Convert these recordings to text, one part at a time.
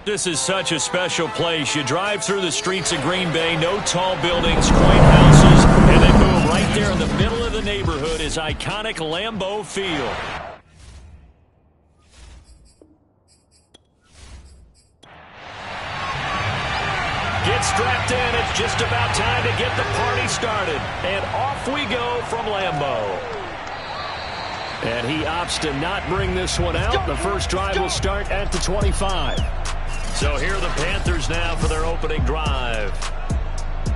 This is such a special place. You drive through the streets of Green Bay, no tall buildings, quaint houses, and then boom, right there in the middle of the neighborhood is iconic Lambeau Field. Gets strapped in. It's just about time to get the party started. And off we go from Lambeau. And he opts to not bring this one out. The first drive will start at the 25. So here are the Panthers now for their opening drive.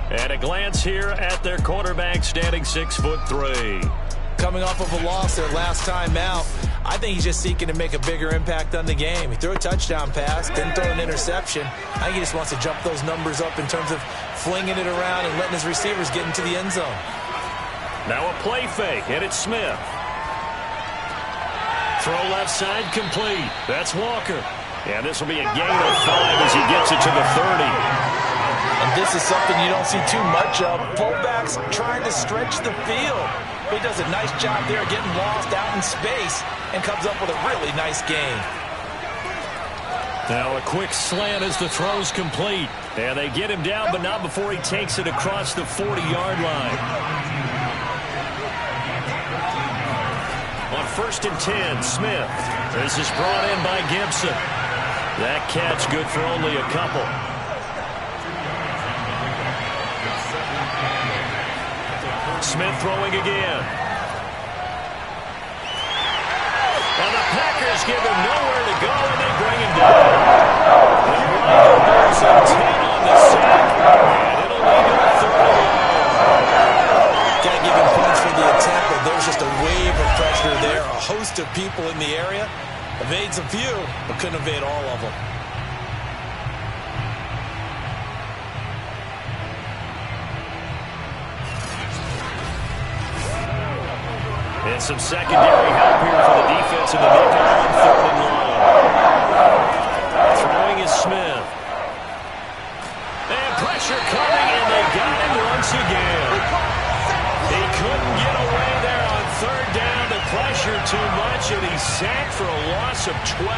And a glance here at their quarterback, standing 6'3". Coming off of a loss their last time out, I think he's just seeking to make a bigger impact on the game. He threw a touchdown pass, didn't throw an interception. I think he just wants to jump those numbers up in terms of flinging it around and letting his receivers get into the end zone. Now a play fake, and it's Smith. Throw left side complete. That's Walker. And this will be a gain of 5 as he gets it to the 30. And this is something you don't see too much of. Fullbacks trying to stretch the field. But he does a nice job there getting lost out in space and comes up with a really nice gain. Now a quick slant as the throw's complete. And they get him down, but not before he takes it across the 40-yard line. On 1st and 10, Smith. This is brought in by Gibson. That catch good for only a couple. Smith throwing again. And the Packers give him nowhere to go, and they bring him down. There's a 10 on the sack, and it'll lead to a 3rd and long. Can't give him points for the attempt, but there's just a wave of pressure there. A host of people in the area. Evades a few, but couldn't evade all of them. And some secondary help here for the defense in the nickel on 3rd and long. Throwing is Smith. And pressure coming, and they got him once again. He couldn't get away there on 3rd down. The pressure too much, and he's sacked for a loss of 12.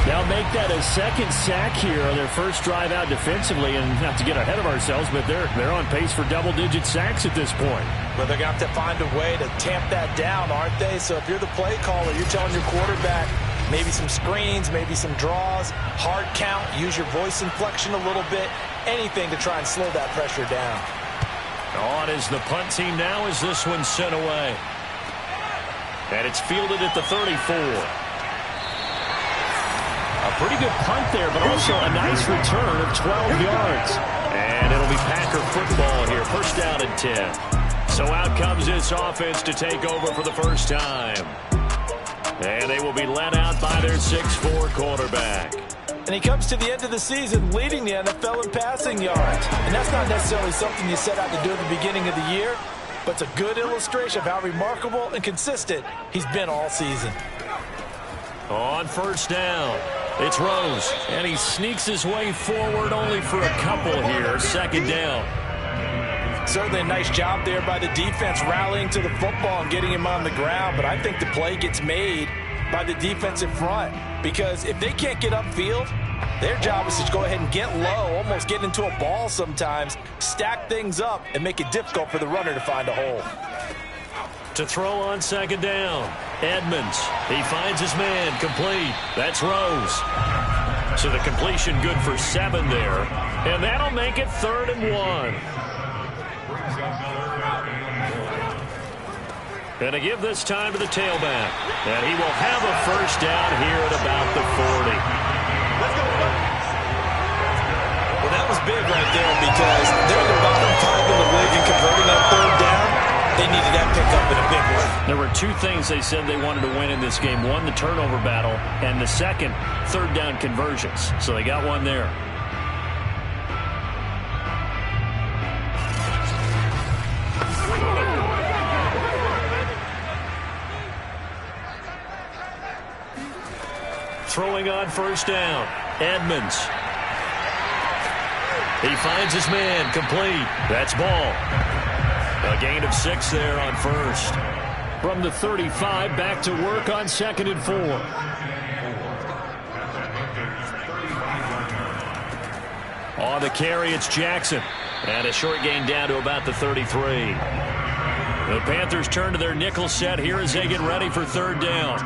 Now make that a second sack here on their first drive out defensively, and not to get ahead of ourselves, but they're on pace for double-digit sacks at this point. But they're going to have to find a way to tamp that down, aren't they? So if you're the play caller, you're telling your quarterback maybe some screens, maybe some draws, hard count, use your voice inflection a little bit, anything to try and slow that pressure down. On is the punt team now as this one's sent away. And it's fielded at the 34. A pretty good punt there, but also a nice return of 12 yards. And it'll be Packer football here, 1st down and 10. So out comes this offense to take over for the first time. And they will be led out by their 6'4" quarterback. And he comes to the end of the season leading the NFL in passing yards. And that's not necessarily something you set out to do at the beginning of the year, but it's a good illustration of how remarkable and consistent he's been all season. On 1st down, it's Rose, and he sneaks his way forward only for a couple here. 2nd down. Certainly a nice job there by the defense rallying to the football and getting him on the ground, but I think the play gets made by the defensive front, because if they can't get upfield, their job is to go ahead and get low, almost get into a ball sometimes, stack things up, and make it difficult for the runner to find a hole. To throw on 2nd down, Edmonds. He finds his man, complete. That's Rose. So the completion good for 7 there, and that'll make it 3rd and 1. And to give this time to the tailback. And he will have a 1st down here at about the 40. Well, that was big right there, because they're the bottom 5 in the league in converting on 3rd down. They needed that pickup in a big way. There were 2 things they said they wanted to win in this game. One, the turnover battle, and the second, 3rd down conversions. So they got one there. Throwing on 1st down, Edmonds. He finds his man, complete. That's ball. A gain of 6 there on 1st. From the 35, back to work on 2nd and 4. On the carry, it's Jackson. And a short gain down to about the 33. The Panthers turn to their nickel set here as they get ready for third down.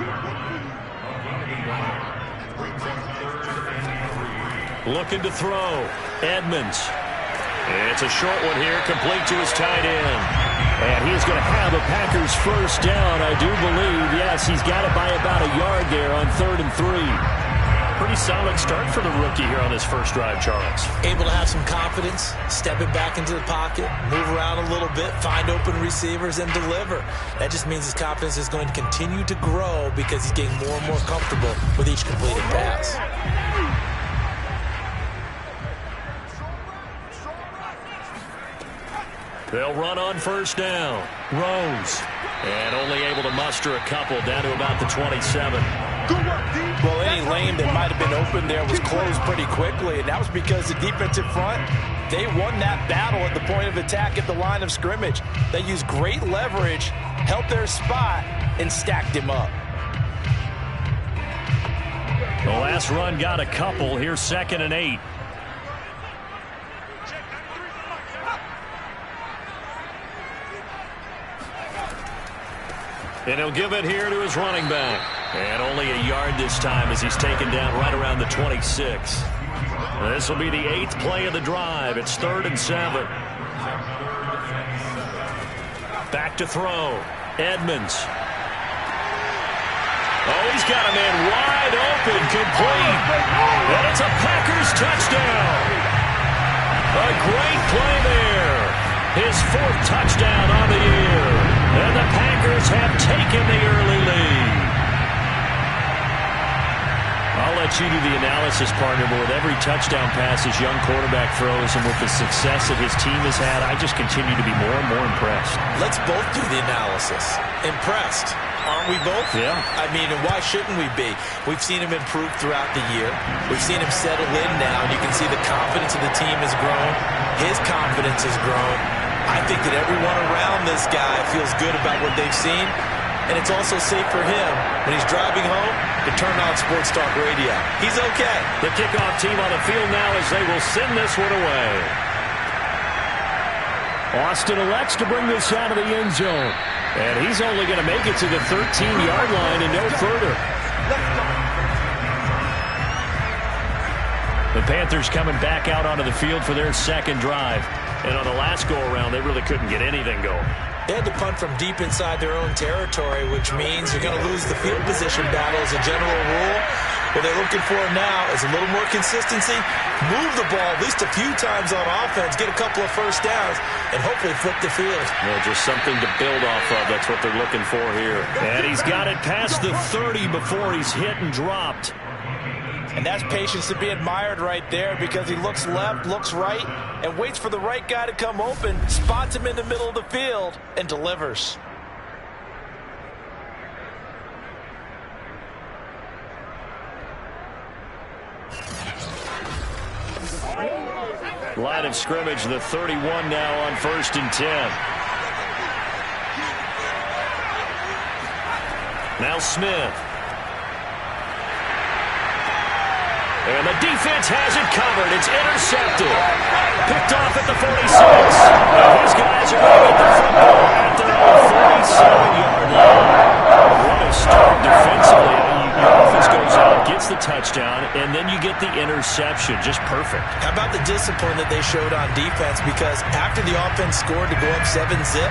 Looking to throw. Edmonds. It's a short one here, complete to his tight end. And he's going to have a Packers first down, I do believe. Yes, he's got it by about a yard there on 3rd and 3. Pretty solid start for the rookie here on his first drive, Charles. Able to have some confidence, stepping back into the pocket, move around a little bit, find open receivers, and deliver. That just means his confidence is going to continue to grow because he's getting more and more comfortable with each completed pass. They'll run on first down. Rose. And only able to muster a couple down to about the 27. Well, any lane that might have been open there was closed pretty quickly, and that was because the defensive front, they won that battle at the point of attack at the line of scrimmage. They used great leverage, held their spot, and stacked him up. The last run got a couple. Here's 2nd and 8. And he'll give it here to his running back. And only a yard this time as he's taken down right around the 26. This will be the 8th play of the drive. It's 3rd and 7. Back to throw. Edmonds. Oh, he's got a man wide open, complete. And it's a Packers touchdown. A great play there. His 4th touchdown on the year. And the Packers have taken the early lead. I'll let you do the analysis, partner, but with every touchdown pass his young quarterback throws and with the success that his team has had, I just continue to be more and more impressed. Let's both do the analysis. Impressed. Aren't we both? Yeah. I mean, and why shouldn't we be? We've seen him improve throughout the year. We've seen him settle in now, and you can see the confidence of the team has grown. His confidence has grown. I think that everyone around this guy feels good about what they've seen, and it's also safe for him when he's driving home to turn on Sports Talk Radio. He's okay. The kickoff team on the field now as they will send this one away. Austin elects to bring this out of the end zone, and he's only going to make it to the 13-yard line and no further. The Panthers coming back out onto the field for their second drive. And on the last go-around, they really couldn't get anything going. They had to punt from deep inside their own territory, which means you're going to lose the field position battle as a general rule. What they're looking for now is a little more consistency, move the ball at least a few times on offense, get a couple of first downs, and hopefully flip the field. Yeah, just something to build off of. That's what they're looking for here. And he's got it past the 30 before he's hit and dropped. And that's patience to be admired right there because he looks left, looks right, and waits for the right guy to come open, spots him in the middle of the field, and delivers. Line of scrimmage, the 31 now on 1st and 10. Now Smith. And the defense has it covered. It's intercepted. Picked off at the 46. And these guys are going to get the football at their own 47-yard line. What a start defensively. Your offense goes out, gets the touchdown, and then you get the interception. Just perfect. How about the discipline that they showed on defense? Because after the offense scored to go up 7-zip,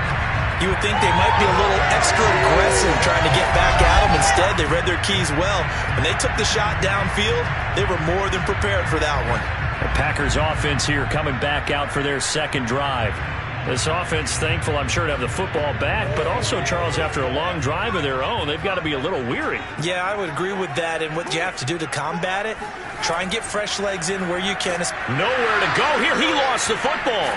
you would think they might be a little extra aggressive trying to get back at them. Instead, they read their keys well. When they took the shot downfield, they were more than prepared for that one. The Packers offense here coming back out for their second drive. This offense, thankful, I'm sure, to have the football back, but also, Charles, after a long drive of their own, they've got to be a little weary. Yeah, I would agree with that, and what you have to do to combat it, try and get fresh legs in where you can. Nowhere to go here. He lost the football.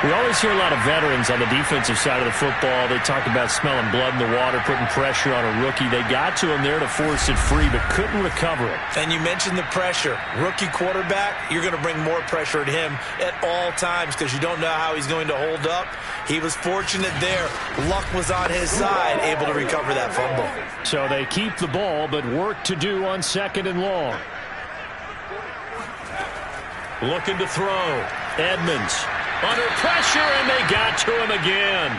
We always hear a lot of veterans on the defensive side of the football. They talk about smelling blood in the water, putting pressure on a rookie. They got to him there to force it free, but couldn't recover it. And you mentioned the pressure. Rookie quarterback, you're going to bring more pressure at him at all times because you don't know how he's going to hold up. He was fortunate there. Luck was on his side, able to recover that fumble. So they keep the ball, but work to do on 2nd and long. Looking to throw. Edmonds. Under pressure, and they got to him again.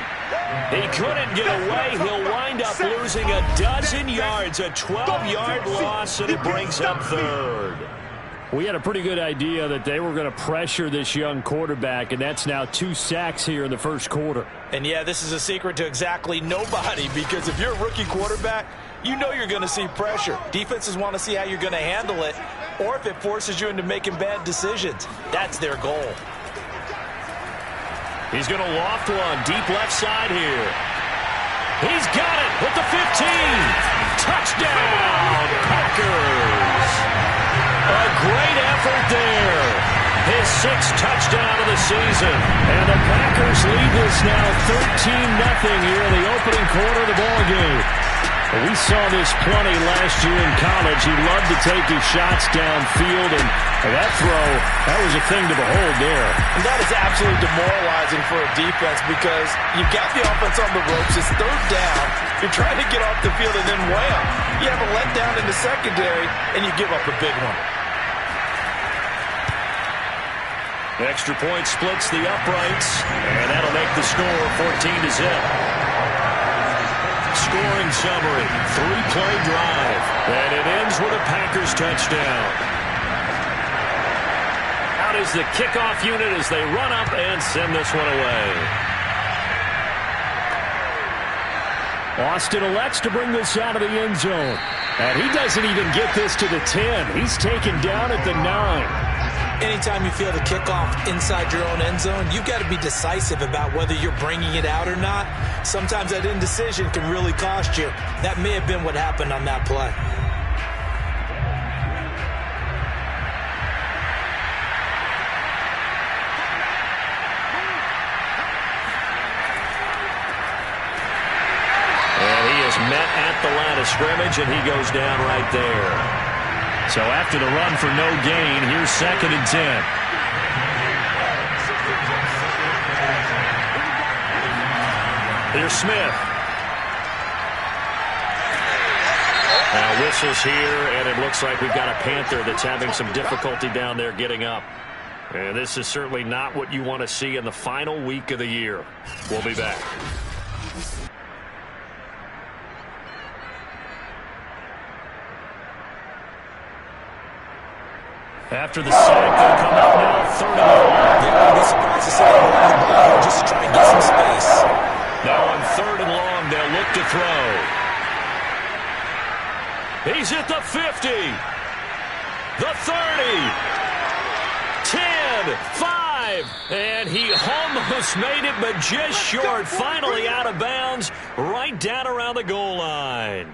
He couldn't get away. He'll wind up losing a dozen yards, a 12-yard loss, and it brings up 3rd. We had a pretty good idea that they were going to pressure this young quarterback, and that's now 2 sacks here in the first quarter. And, yeah, this is a secret to exactly nobody because if you're a rookie quarterback, you know you're going to see pressure. Defenses want to see how you're going to handle it, or if it forces you into making bad decisions. That's their goal. He's going to loft one deep left side here. He's got it with the 15. Touchdown, Packers. A great effort there. His 6th touchdown of the season. And the Packers lead this now 13-0 here in the opening quarter of the ballgame. We saw this plenty last year in college. He loved to take his shots downfield, and that throw, that was a thing to behold there. And that is absolutely demoralizing for a defense because you've got the offense on the ropes. It's 3rd down. You're trying to get off the field, and then wham, you have a letdown in the secondary, and you give up a big one. The extra point splits the uprights, and that'll make the score 14-0. Scoring summary, 3-play drive, and it ends with a Packers touchdown. Out is the kickoff unit as they run up and send this one away. Austin elects to bring this out of the end zone, and he doesn't even get this to the 10. He's taken down at the 9. Anytime you feel the kickoff inside your own end zone, you've got to be decisive about whether you're bringing it out or not. Sometimes that indecision can really cost you. That may have been what happened on that play. And he is met at the line of scrimmage, and he goes down right there. So after the run for no gain, here's 2nd and 10. Here's Smith. Now whistles here, and it looks like we've got a Panther that's having some difficulty down there getting up. And this is certainly not what you want to see in the final week of the year. We'll be back. After the sack, they'll come out now 3rd and long. Yeah, I'd be surprised to see them run the ball just to try and get some space. Now on 3rd and long, they'll look to throw. He's at the 50. The 30. 10, 5. And he almost made it, but just short. Finally out of bounds, right down around the goal line.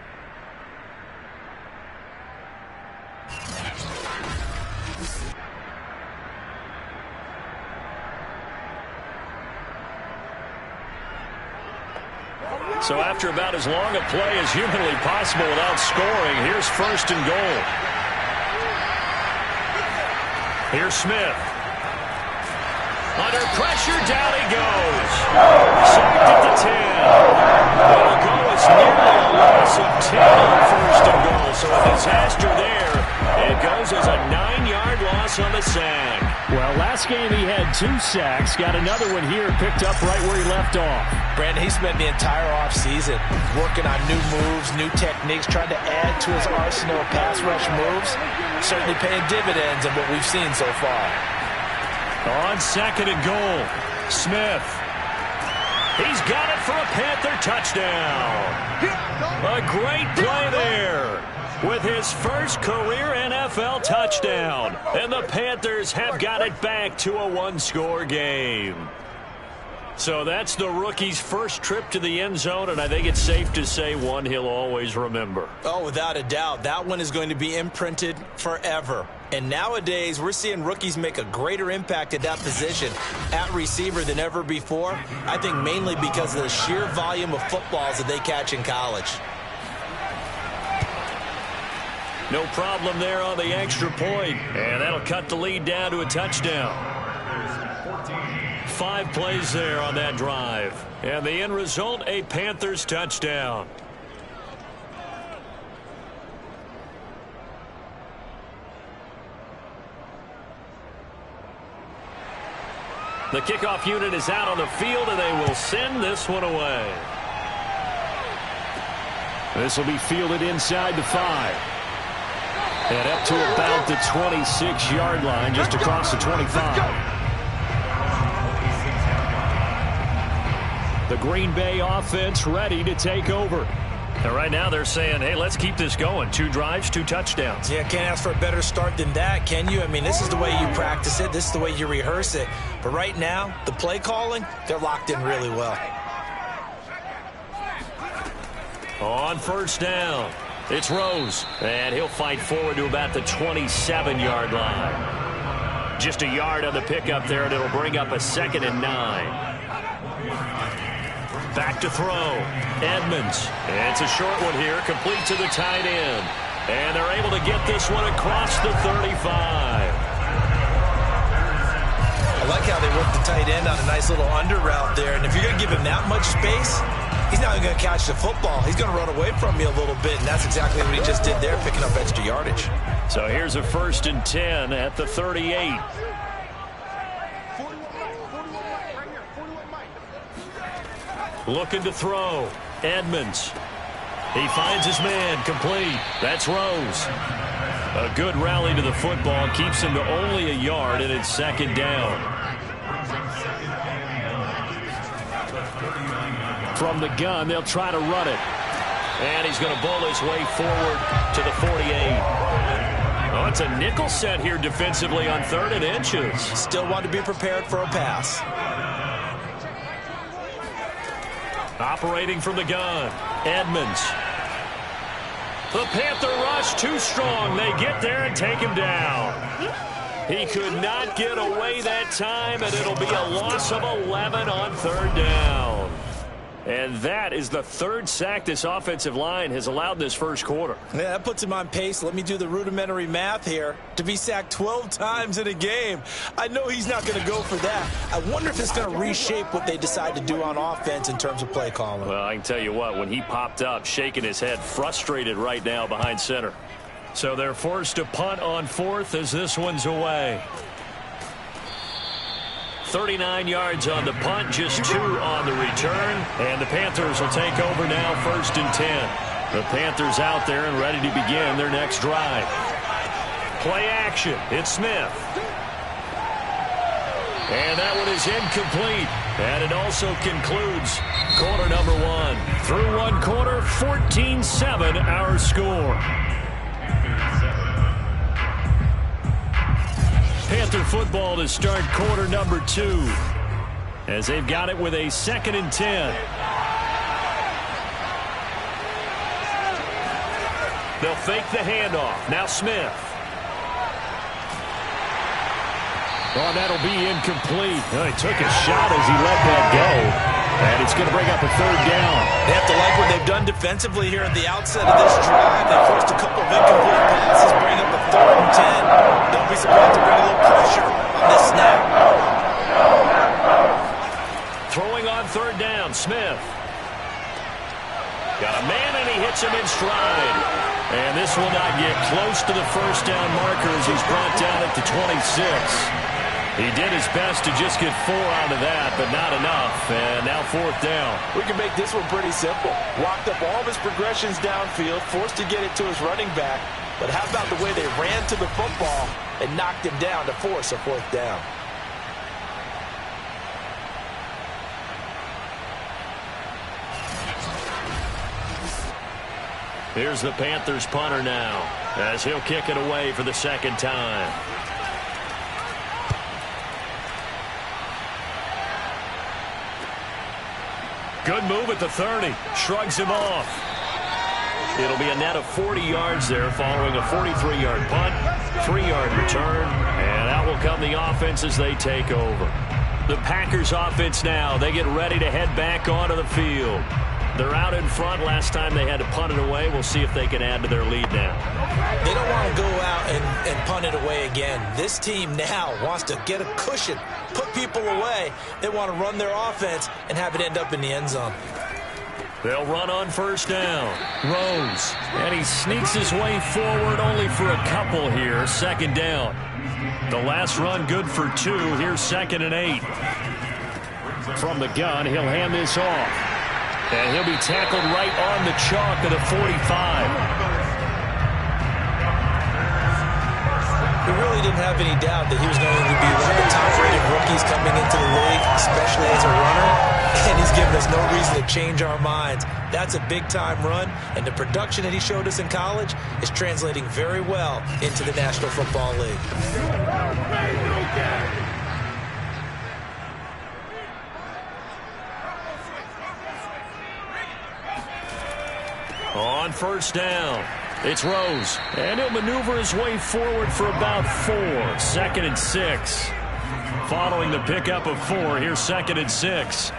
So after about as long a play as humanly possible without scoring, here's 1st and goal. Here's Smith. Under pressure, down he goes. Sacked at the 10. It'll go as nearly a loss of 10 on 1st and goal. So a disaster there. It goes as a 9-yard loss on the sack. Well, last game he had 2 sacks. Got another one here, picked up right where he left off. Brandon, he spent the entire offseason working on new moves, new techniques, trying to add to his arsenal of pass rush moves. Certainly paying dividends in what we've seen so far. On 2nd and goal, Smith. He's got it for a Panther touchdown. A great play there with his first career NFL touchdown. And the Panthers have got it back to a 1-score game. So that's the rookie's first trip to the end zone, and I think it's safe to say one he'll always remember. Oh, without a doubt. That one is going to be imprinted forever. And nowadays, we're seeing rookies make a greater impact at that position at receiver than ever before. I think mainly because of the sheer volume of footballs that they catch in college. No problem there on the extra point. And that'll cut the lead down to a touchdown. 5 plays there on that drive. And the end result, a Panthers touchdown. The kickoff unit is out on the field, and they will send this one away. This will be fielded inside the 5. And up to about the 26-yard line, just across the 25. The Green Bay offense ready to take over. And right now they're saying, hey, let's keep this going. 2 drives, 2 touchdowns. Yeah, can't ask for a better start than that, can you? I mean, this is the way you practice it. This is the way you rehearse it. But right now, the play calling, they're locked in really well. On first down, it's Rose. And he'll fight forward to about the 27-yard line. Just a yard on the pickup there, and it'll bring up a 2nd and 9. Back to throw. Edmonds. It's a short one here, complete to the tight end. And they're able to get this one across the 35. I like how they work the tight end on a nice little under route there. And if you're going to give him that much space, he's not even going to catch the football. He's going to run away from you a little bit, and that's exactly what he just did there, picking up extra yardage. So here's a 1st and 10 at the 38. Looking to throw. Edmonds. He finds his man, complete. That's Rose. A good rally to the football, keeps him to only a yard, and it's 2nd down. From the gun, they'll try to run it. And he's going to bull his way forward to the 48. Oh, it's a nickel set here defensively on 3rd and inches. Still want to be prepared for a pass. Operating from the gun, Edmonds. The Panther rush too strong. They get there and take him down. He could not get away that time, and it'll be a loss of 11 on 3rd down. And that is the 3rd sack this offensive line has allowed this first quarter. Yeah, that puts him on pace. Let me do the rudimentary math here. To be sacked 12 times in a game, I know he's not going to go for that. I wonder if it's going to reshape what they decide to do on offense in terms of play calling. Well, I can tell you what, when he popped up, shaking his head, frustrated right now behind center. So they're forced to punt on 4th as this one's away. 39 yards on the punt, just 2 on the return. And the Panthers will take over now, 1st and 10. The Panthers out there and ready to begin their next drive. Play action. It's Smith. And that one is incomplete. And it also concludes quarter number 1. Through 1 quarter, 14-7 our score. Panther football to start quarter number 2 as they've got it with a 2nd and 10. They'll fake the handoff. Now Smith. Oh, that'll be incomplete. Oh, he took a shot as he let that go. And it's going to bring up a 3rd down. They have to like what they've done defensively here at the outset of this drive. They forced a couple of incomplete passes, bring up a 3rd and 10. Don't be surprised to bring a little pressure on this snap. Throwing on 3rd down, Smith. Got a man, and he hits him in stride. And this will not get close to the 1st down marker as he's brought down at the 26. He did his best to just get 4 out of that, but not enough. And now 4th down. We can make this one pretty simple. Walked up all of his progressions downfield, forced to get it to his running back. But how about the way they ran to the football and knocked him down to force a 4th down? Here's the Panthers punter now as he'll kick it away for the 2nd time. Good move at the 30. Shrugs him off. It'll be a net of 40 yards there following a 43-yard punt, 3-yard return, and out will come the offense as they take over. The Packers offense now, they get ready to head back onto the field. They're out in front. Last time they had to punt it away. We'll see if they can add to their lead now. They don't want to go out and punt it away again. This team now wants to get a cushion, put people away. They want to run their offense and have it end up in the end zone. They'll run on first down. Rose. And he sneaks his way forward only for a couple here. Second down. The last run good for 2. Here's 2nd and 8. From the gun, he'll hand this off. And he'll be tackled right on the chalk of the 45. We really didn't have any doubt that he was going to be one of the top-rated rookies coming into the league, especially as a runner. And he's given us no reason to change our minds. That's a big-time run, and the production that he showed us in college is translating very well into the National Football League. On first down, it's Rose, and he'll maneuver his way forward for about 4. 2nd and 6. Following the pickup of 4, here's 2nd and 6.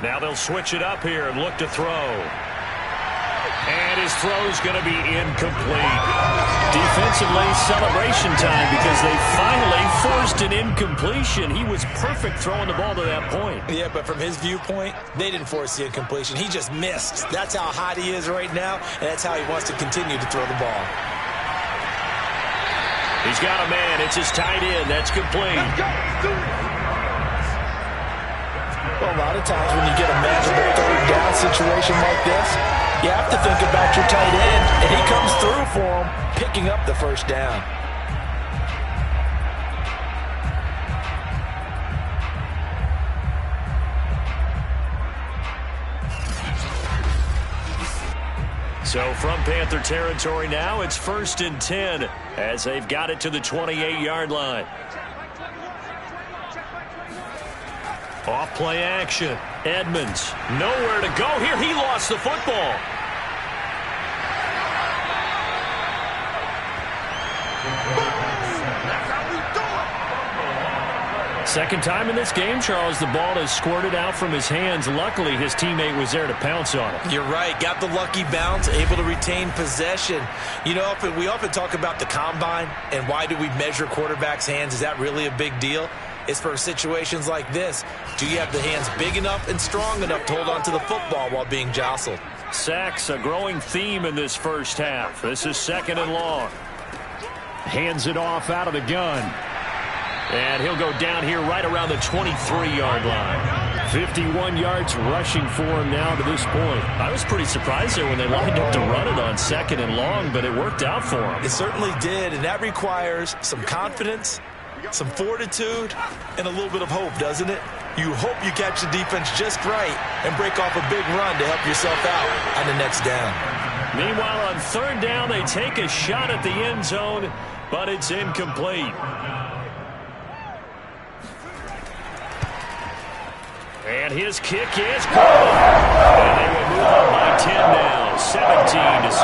Now they'll switch it up here and look to throw. And his throw's going to be incomplete. Defensively, celebration time because they finally forced an incompletion. He was perfect throwing the ball to that point. Yeah, but from his viewpoint, they didn't force the incompletion. He just missed. That's how hot he is right now, and that's how he wants to continue to throw the ball. He's got a man. It's his tight end. That's complete. Well, a lot of times when you get a magical third down situation like this, you have to think about your tight end, and he comes through for him, picking up the first down. So from Panther territory now, it's 1st and 10 as they've got it to the 28-yard line. Off play action. Edmonds, nowhere to go here. He lost the football. Second time in this game, Charles, the ball has squirted out from his hands. Luckily, his teammate was there to pounce on it. You're right. Got the lucky bounce, able to retain possession. You know, we often talk about the combine and why do we measure quarterbacks' hands. Is that really a big deal? It's for situations like this. Do you have the hands big enough and strong enough to hold on to the football while being jostled? Sacks, a growing theme in this first half. This is 2nd and long. Hands it off out of the gun. And he'll go down here right around the 23-yard line. 51 yards rushing for him now to this point. I was pretty surprised there when they lined up to run it on 2nd and long, but it worked out for him. It certainly did, and that requires some confidence, some fortitude, and a little bit of hope, doesn't it? You hope you catch the defense just right and break off a big run to help yourself out on the next down. Meanwhile, on 3rd down, they take a shot at the end zone, but it's incomplete. And his kick is good. And they will move on by 10 now, 17-7.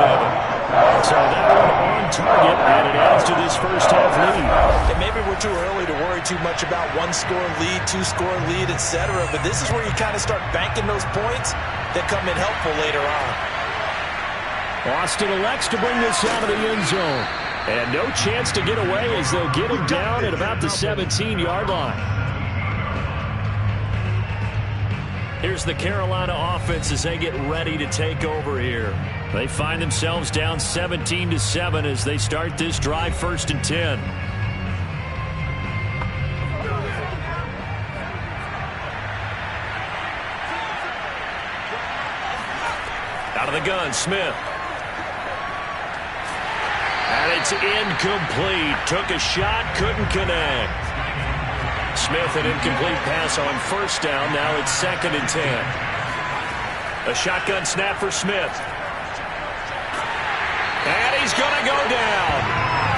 So that one on target, and it adds to this first half lead. And maybe we're too early to worry too much about 1-score lead, 2-score lead, etc. But this is where you kind of start banking those points that come in helpful later on. Austin elects to bring this out of the end zone. And no chance to get away as they'll get him down at about the 17-yard line. Here's the Carolina offense as they get ready to take over here. They find themselves down 17-7 as they start this drive 1st and 10. Out of the gun, Smith. And it's incomplete. Took a shot, couldn't connect. Smith, an incomplete pass on 1st down. Now it's 2nd and 10. A shotgun snap for Smith. And he's going to go down.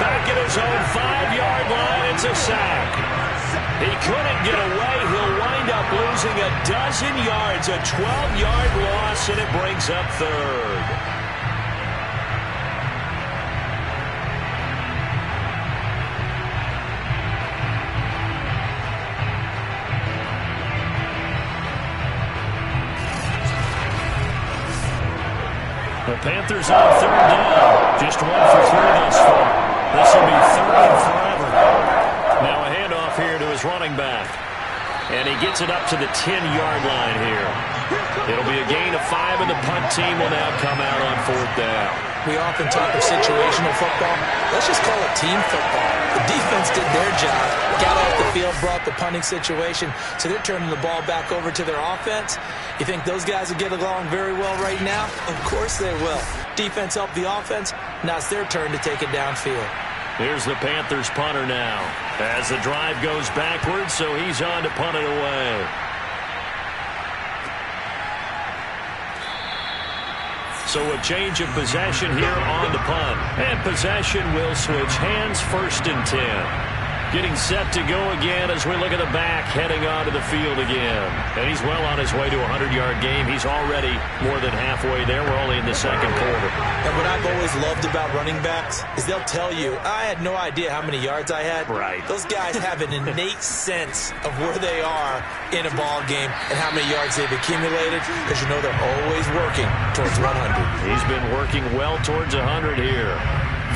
Back at his own 5-yard line. It's a sack. He couldn't get away. He'll wind up losing a dozen yards. A 12-yard loss, and it brings up 3rd. Panthers on third down. Just 1 for 3 thus far. This will be third and forever. Now a handoff here to his running back. And he gets it up to the 10-yard line here. It'll be a gain of 5, and the punt team will now come out on fourth down. We often talk of situational football. Let's just call it team football. The defense did their job, got off the field, brought the punting situation, so they're turning the ball back over to their offense. You think those guys will get along very well right now? Of course they will. Defense helped the offense. Now it's their turn to take it downfield. Here's the Panthers punter now. As the drive goes backwards, so he's on to punt it away. So a change of possession here on the punt. And possession will switch hands, 1st and 10. Getting set to go again as we look at the back, heading onto the field again. And he's well on his way to a 100-yard game. He's already more than halfway there. We're only in the second quarter. And what I've always loved about running backs is they'll tell you, I had no idea how many yards I had. Right. Those guys have an innate sense of where they are in a ball game and how many yards they've accumulated, because you know they're always working towards 100. He's been working well towards 100 here.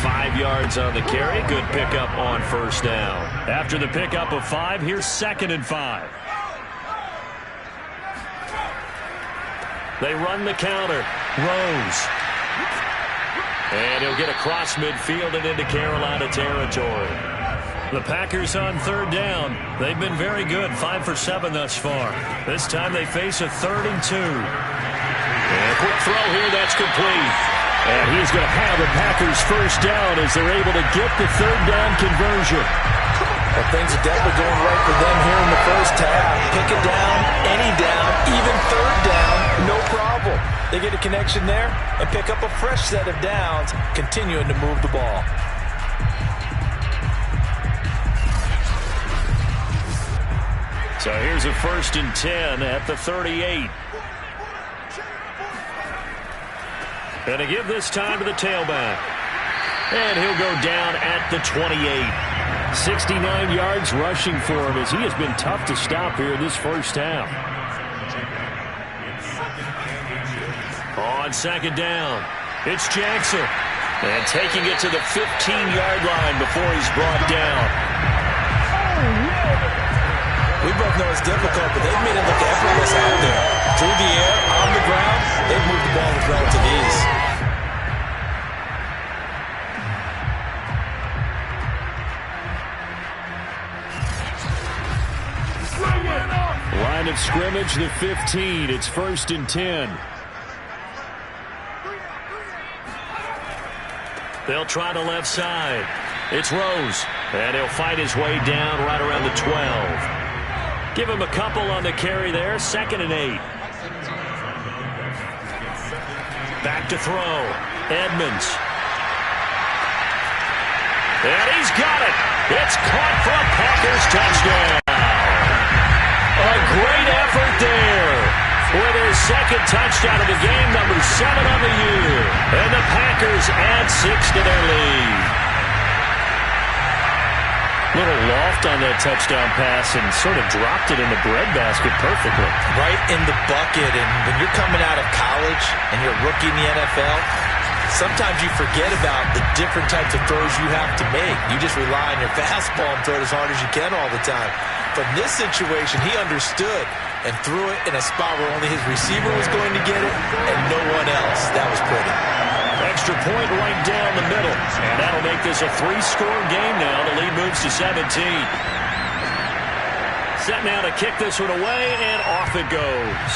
5 yards on the carry. Good pickup on first down. After the pickup of 5, here's 2nd and 5. They run the counter. Rose. And he'll get across midfield and into Carolina territory. The Packers on third down. They've been very good, 5 for 7 thus far. This time they face a 3rd and 2. And a quick throw here, that's complete. And he's going to have the Packers first down as they're able to get the third down conversion. Well, things are definitely going right for them here in the first half. Pick it down, any down, even third down, no problem. They get a connection there and pick up a fresh set of downs, continuing to move the ball. So here's a 1st and 10 at the 38. And to give this time to the tailback. And he'll go down at the 28. 69 yards rushing for him as he has been tough to stop here in this first half. On 2nd down, it's Jackson. And taking it to the 15-yard line before he's brought down. We both know it's difficult, but they've made it look effortless out there. Through the air, on the ground, they've moved the ball with relative ease. Line of scrimmage, the 15. It's 1st and 10. They'll try the left side. It's Rose. And he'll fight his way down right around the 12. Give him a couple on the carry there. 2nd and 8. Back to throw. Edmonds. And he's got it. It's caught for a Packers touchdown. A great effort there for their 2nd touchdown of the game, number 7 on the year. And the Packers add 6 to their lead. Little loft on that touchdown pass and sort of dropped it in the breadbasket perfectly. Right in the bucket. And when you're coming out of college and you're a rookie in the NFL, sometimes you forget about the different types of throws you have to make. You just rely on your fastball and throw it as hard as you can all the time. From this situation, he understood and threw it in a spot where only his receiver was going to get it and no one else. That was pretty. Extra point right down the middle. And that'll make this a 3-score game now. The lead moves to 17. Set now to kick this one away, and off it goes.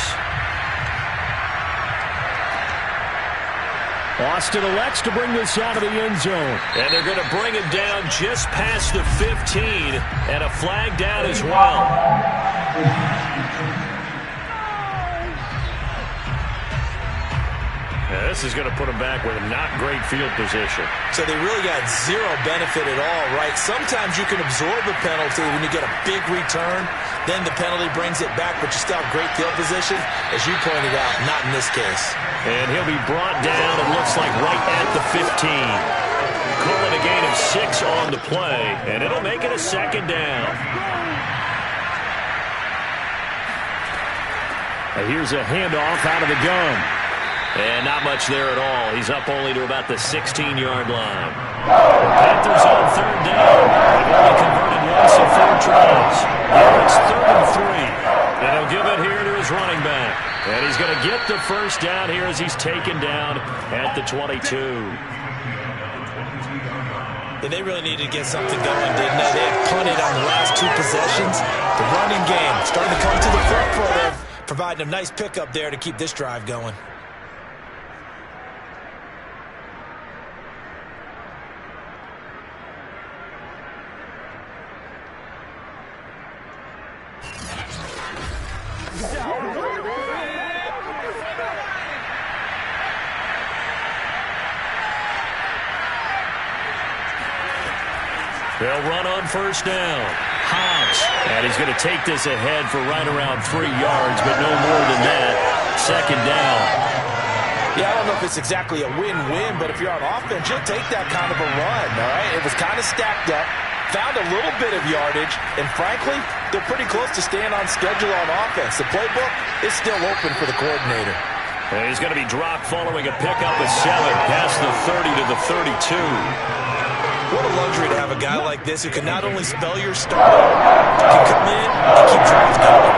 Austin elects to bring this out of the end zone. And they're going to bring him down just past the 15. And a flag down as well. Yeah, this is going to put them back with a not great field position. So they really got zero benefit at all, right? Sometimes you can absorb a penalty when you get a big return. Then the penalty brings it back, but you still have great field position. As you pointed out, not in this case. And he'll be brought down, it looks like, right at the 15. Call it a gain of 6 on the play, and it'll make it a 2nd down. Now here's a handoff out of the gun. And not much there at all. He's up only to about the 16-yard line. Panthers on third down. They've only converted once in 4 tries. Now it's 3rd and 3. And he'll give it here to his running back. And he's going to get the first down here as he's taken down at the 22. And they really needed to get something going, didn't they? They had punted on the last 2 possessions. The running game starting to come to the front for them, providing a nice pickup there to keep this drive going. They'll run on first down. Hobbs. And he's going to take this ahead for right around 3 yards, but no more than that. 2nd down. Yeah, I don't know if it's exactly a win-win, but if you're on offense, you'll take that kind of a run, all right? It was kind of stacked up, found a little bit of yardage, and frankly, they're pretty close to staying on schedule on offense. The playbook is still open for the coordinator. And he's going to be dropped following a pickup of 7 past the 30 to the 32. What a luxury to have a guy like this who can not only spell your start, but can come in and keep drives going.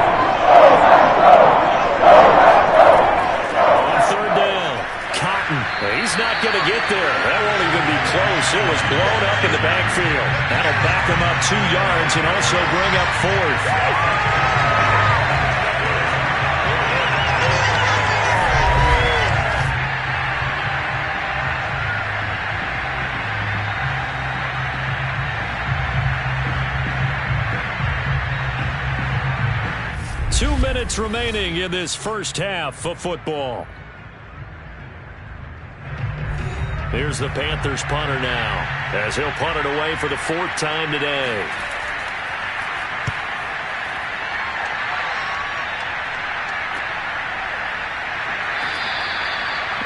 On 3rd down, Cotton. He's not going to get there. That won't even be close. It was blown up in the backfield. That'll back him up 2 yards and also bring up 4th. 2 minutes remaining in this first half of football. Here's the Panthers punter now, as he'll punt it away for the 4th time today.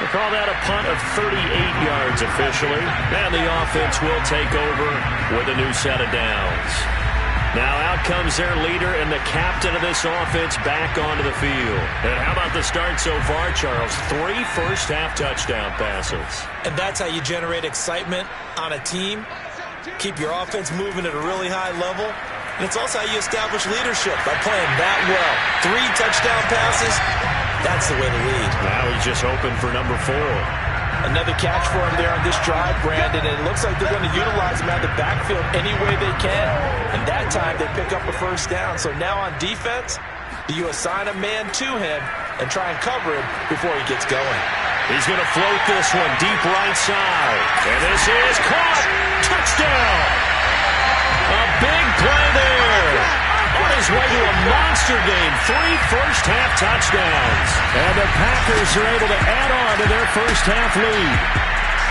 We'll call that a punt of 38 yards officially, and the offense will take over with a new set of downs. Now out comes their leader and the captain of this offense back onto the field. And how about the start so far, Charles? 3 first-half touchdown passes. And that's how you generate excitement on a team. Keep your offense moving at a really high level. And it's also how you establish leadership by playing that well. 3 touchdown passes, that's the way to lead. Now he's just hoping for number 4. Another catch for him there on this drive, Brandon, and it looks like they're going to utilize him out of the backfield any way they can. And that time they pick up a first down. So now on defense, do you assign a man to him and try and cover him before he gets going? He's going to float this one deep right side. And this is caught. Touchdown. A big play there. On his way to a monster game. 3 first-half touchdowns. And the Packers are able to add on to their first-half lead.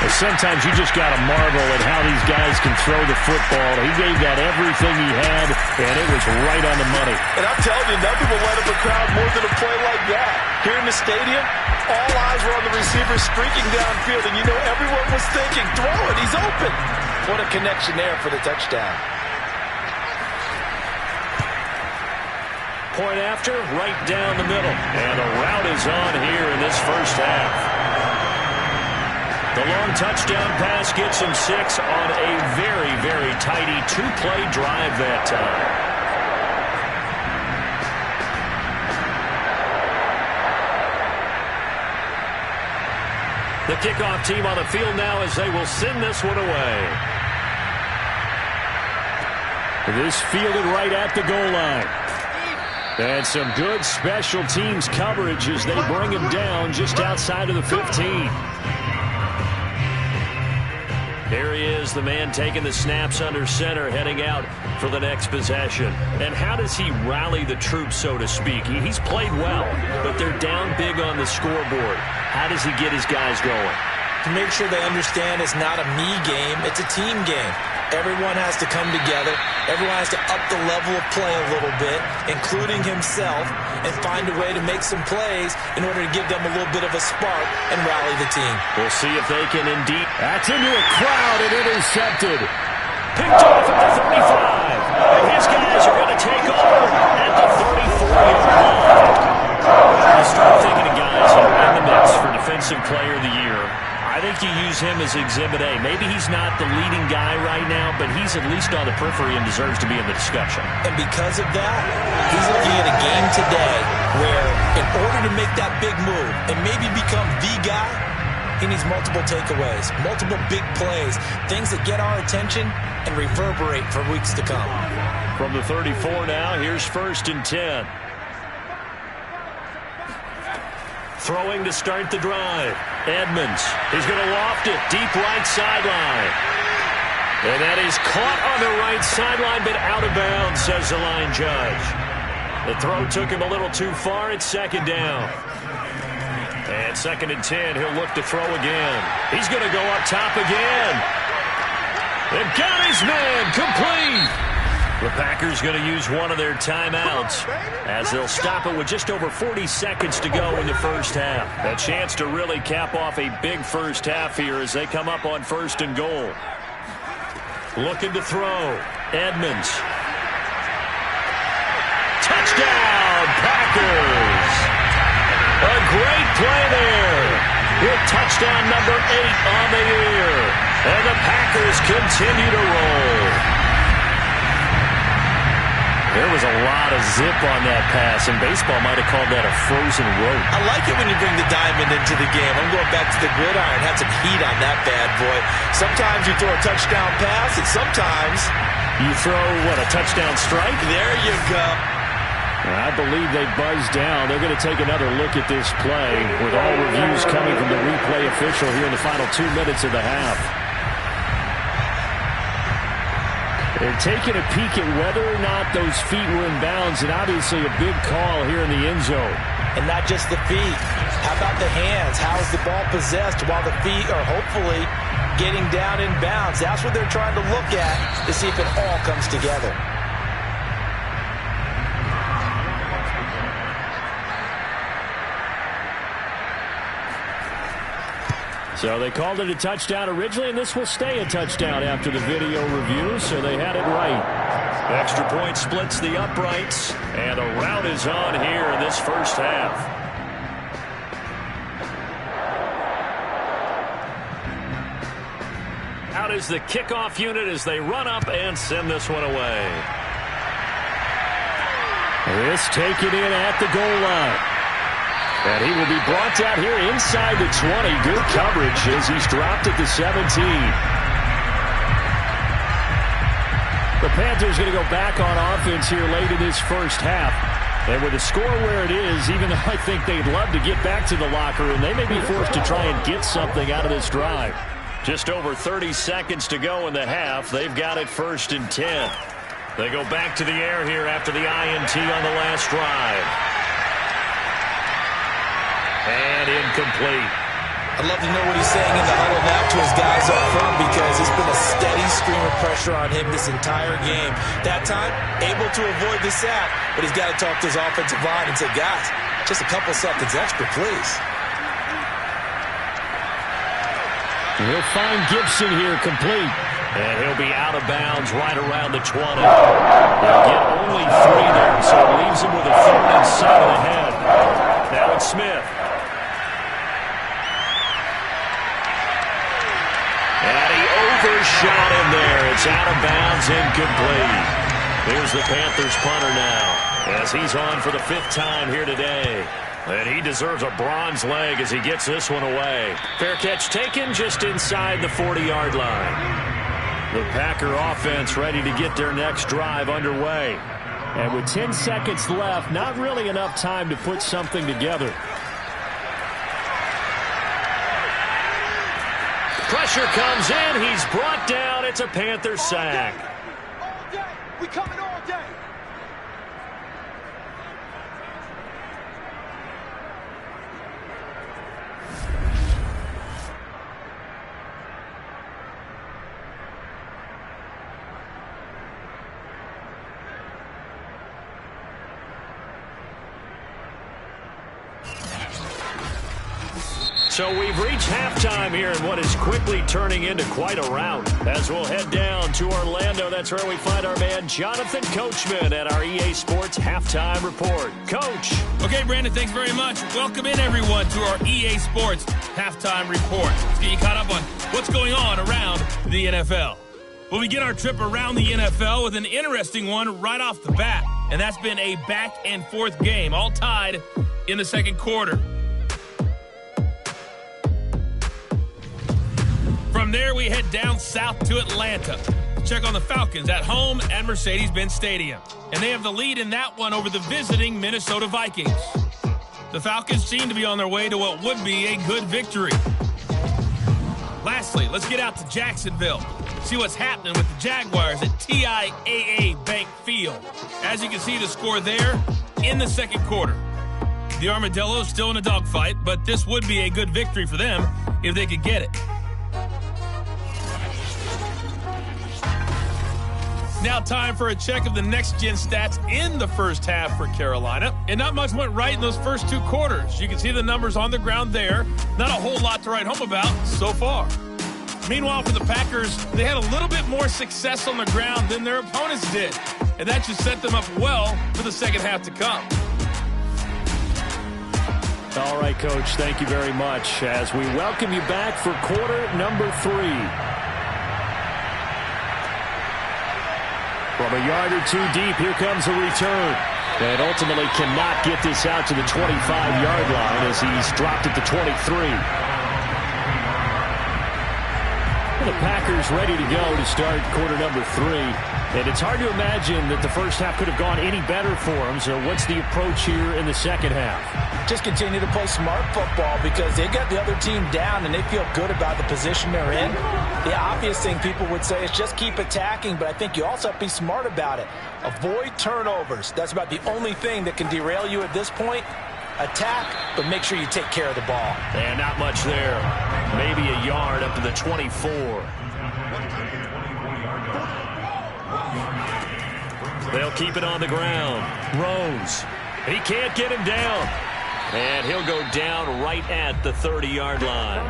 Well, sometimes you just got to marvel at how these guys can throw the football. He gave that everything he had, and it was right on the money. And I'm telling you, nothing will light up a crowd more than a play like that. Here in the stadium, all eyes were on the receiver streaking downfield, and you know everyone was thinking, throw it, he's open. What a connection there for the touchdown. Point after, right down the middle. And the route is on here in this first half. The long touchdown pass gets him 6 on a very, very tidy 2-play drive that time. The kickoff team on the field now as they will send this one away. This fielded right at the goal line. And some good special teams coverage as they bring him down just outside of the 15. There he is, the man taking the snaps under center, heading out for the next possession. And how does he rally the troops, so to speak? He's played well, but they're down big on the scoreboard. How does he get his guys going? To make sure they understand it's not a me game, it's a team game. Everyone has to come together. Everyone has to up the level of play a little bit, including himself, and find a way to make some plays in order to give them a little bit of a spark and rally the team. We'll see if they can indeed. That's into a crowd and intercepted. Picked off at the 35. And his guys are going to take over at the 34-yard line. You start thinking of guys in the mix for defense. Offensive Player of the Year. I think you use him as Exhibit A. Maybe he's not the leading guy right now, but he's at least on the periphery and deserves to be in the discussion. And because of that, he's looking at a game today where in order to make that big move and maybe become the guy, he needs multiple takeaways, multiple big plays, things that get our attention and reverberate for weeks to come. From the 34 now, here's 1st and 10. Throwing to start the drive. Edmonds. He's going to loft it deep right sideline. And that is caught on the right sideline, but out of bounds, says the line judge. The throw took him a little too far. It's 2nd down. And 2nd and 10. He'll look to throw again. He's going to go up top again. They've got his man. Complete. The Packers going to use one of their timeouts as they'll stop it with just over 40 seconds to go in the first half. A chance to really cap off a big first half here as they come up on 1st and goal. Looking to throw. Edmonds. Touchdown, Packers! A great play there. With touchdown number 8 on the year. And the Packers continue to roll. There was a lot of zip on that pass, and baseball might have called that a frozen rope. I like it when you bring the diamond into the game. I'm going back to the gridiron. Had some heat on that bad boy. Sometimes you throw a touchdown pass, and sometimes you throw, what, a touchdown strike? There you go. I believe they buzzed down. They're going to take another look at this play with all reviews coming from the replay official here in the final 2 minutes of the half. They're taking a peek at whether or not those feet were in bounds, and obviously a big call here in the end zone. And not just the feet. How about the hands? How is the ball possessed while the feet are hopefully getting down in bounds? That's what they're trying to look at to see if it all comes together. So they called it a touchdown originally, and this will stay a touchdown after the video review, so they had it right. Extra point splits the uprights, and a rout is on here in this first half. Out is the kickoff unit as they run up and send this one away. This taken in at the goal line. And he will be brought down here inside the 20. Good coverage as he's dropped at the 17. The Panthers going to go back on offense here late in this first half. And with the score where it is, even though I think they'd love to get back to the locker room, they may be forced to try and get something out of this drive. Just over 30 seconds to go in the half. They've got it 1st and 10. They go back to the air here after the INT on the last drive. And incomplete. I'd love to know what he's saying in the huddle now to his guys up front, because it's been a steady stream of pressure on him this entire game. That time, able to avoid the sack, but he's got to talk to his offensive line and say, guys, just a couple seconds extra, please. He'll find Gibson here complete. And he'll be out of bounds right around the 20. They'll get only 3 there, so it leaves him with a 3rd and 7 ahead. Now it's Smith. And he overshot him there. It's out of bounds, incomplete. Here's the Panthers punter now, as he's on for the 5th time here today. And he deserves a bronze leg as he gets this one away. Fair catch taken just inside the 40-yard line. The Packer offense ready to get their next drive underway. And with 10 seconds left, not really enough time to put something together. Pressure comes in. He's brought down. It's a Panther sack. All day. We coming all day. So we've reached halftime here in what is quickly turning into quite a rout. As we'll head down to Orlando, that's where we find our man Jonathan Coachman at our EA Sports Halftime Report. Coach. Okay, Brandon, thanks very much. Welcome in, everyone, to our EA Sports Halftime Report. Let's get you caught up on what's going on around the NFL. We'll begin our trip around the NFL with an interesting one right off the bat, and that's been a back-and-forth game, all tied in the second quarter. From there, we head down south to Atlanta. Check on the Falcons at home at Mercedes-Benz Stadium. And they have the lead in that one over the visiting Minnesota Vikings. The Falcons seem to be on their way to what would be a good victory. Lastly, let's get out to Jacksonville. See what's happening with the Jaguars at TIAA Bank Field. As you can see, the score there in the second quarter. The Armadillos still in a dogfight, but this would be a good victory for them if they could get it. Now time for a check of the next-gen stats in the first half for Carolina. And not much went right in those first two quarters. You can see the numbers on the ground there. Not a whole lot to write home about so far. Meanwhile, for the Packers, they had a little bit more success on the ground than their opponents did. And that just set them up well for the second half to come. All right, Coach, thank you very much as we welcome you back for quarter number 3. From a yard or two deep, here comes a return. And ultimately cannot get this out to the 25-yard line as he's dropped at the 23. The Packers ready to go to start quarter number 3. And it's hard to imagine that the first half could have gone any better for them. So what's the approach here in the second half? Just continue to play smart football because they got the other team down and they feel good about the position they're in. The obvious thing people would say is just keep attacking, but I think you also have to be smart about it. Avoid turnovers. That's about the only thing that can derail you at this point. Attack, but make sure you take care of the ball. And not much there. Maybe a yard up to the 24. They'll keep it on the ground. Rose. He can't get him down. And he'll go down right at the 30-yard line.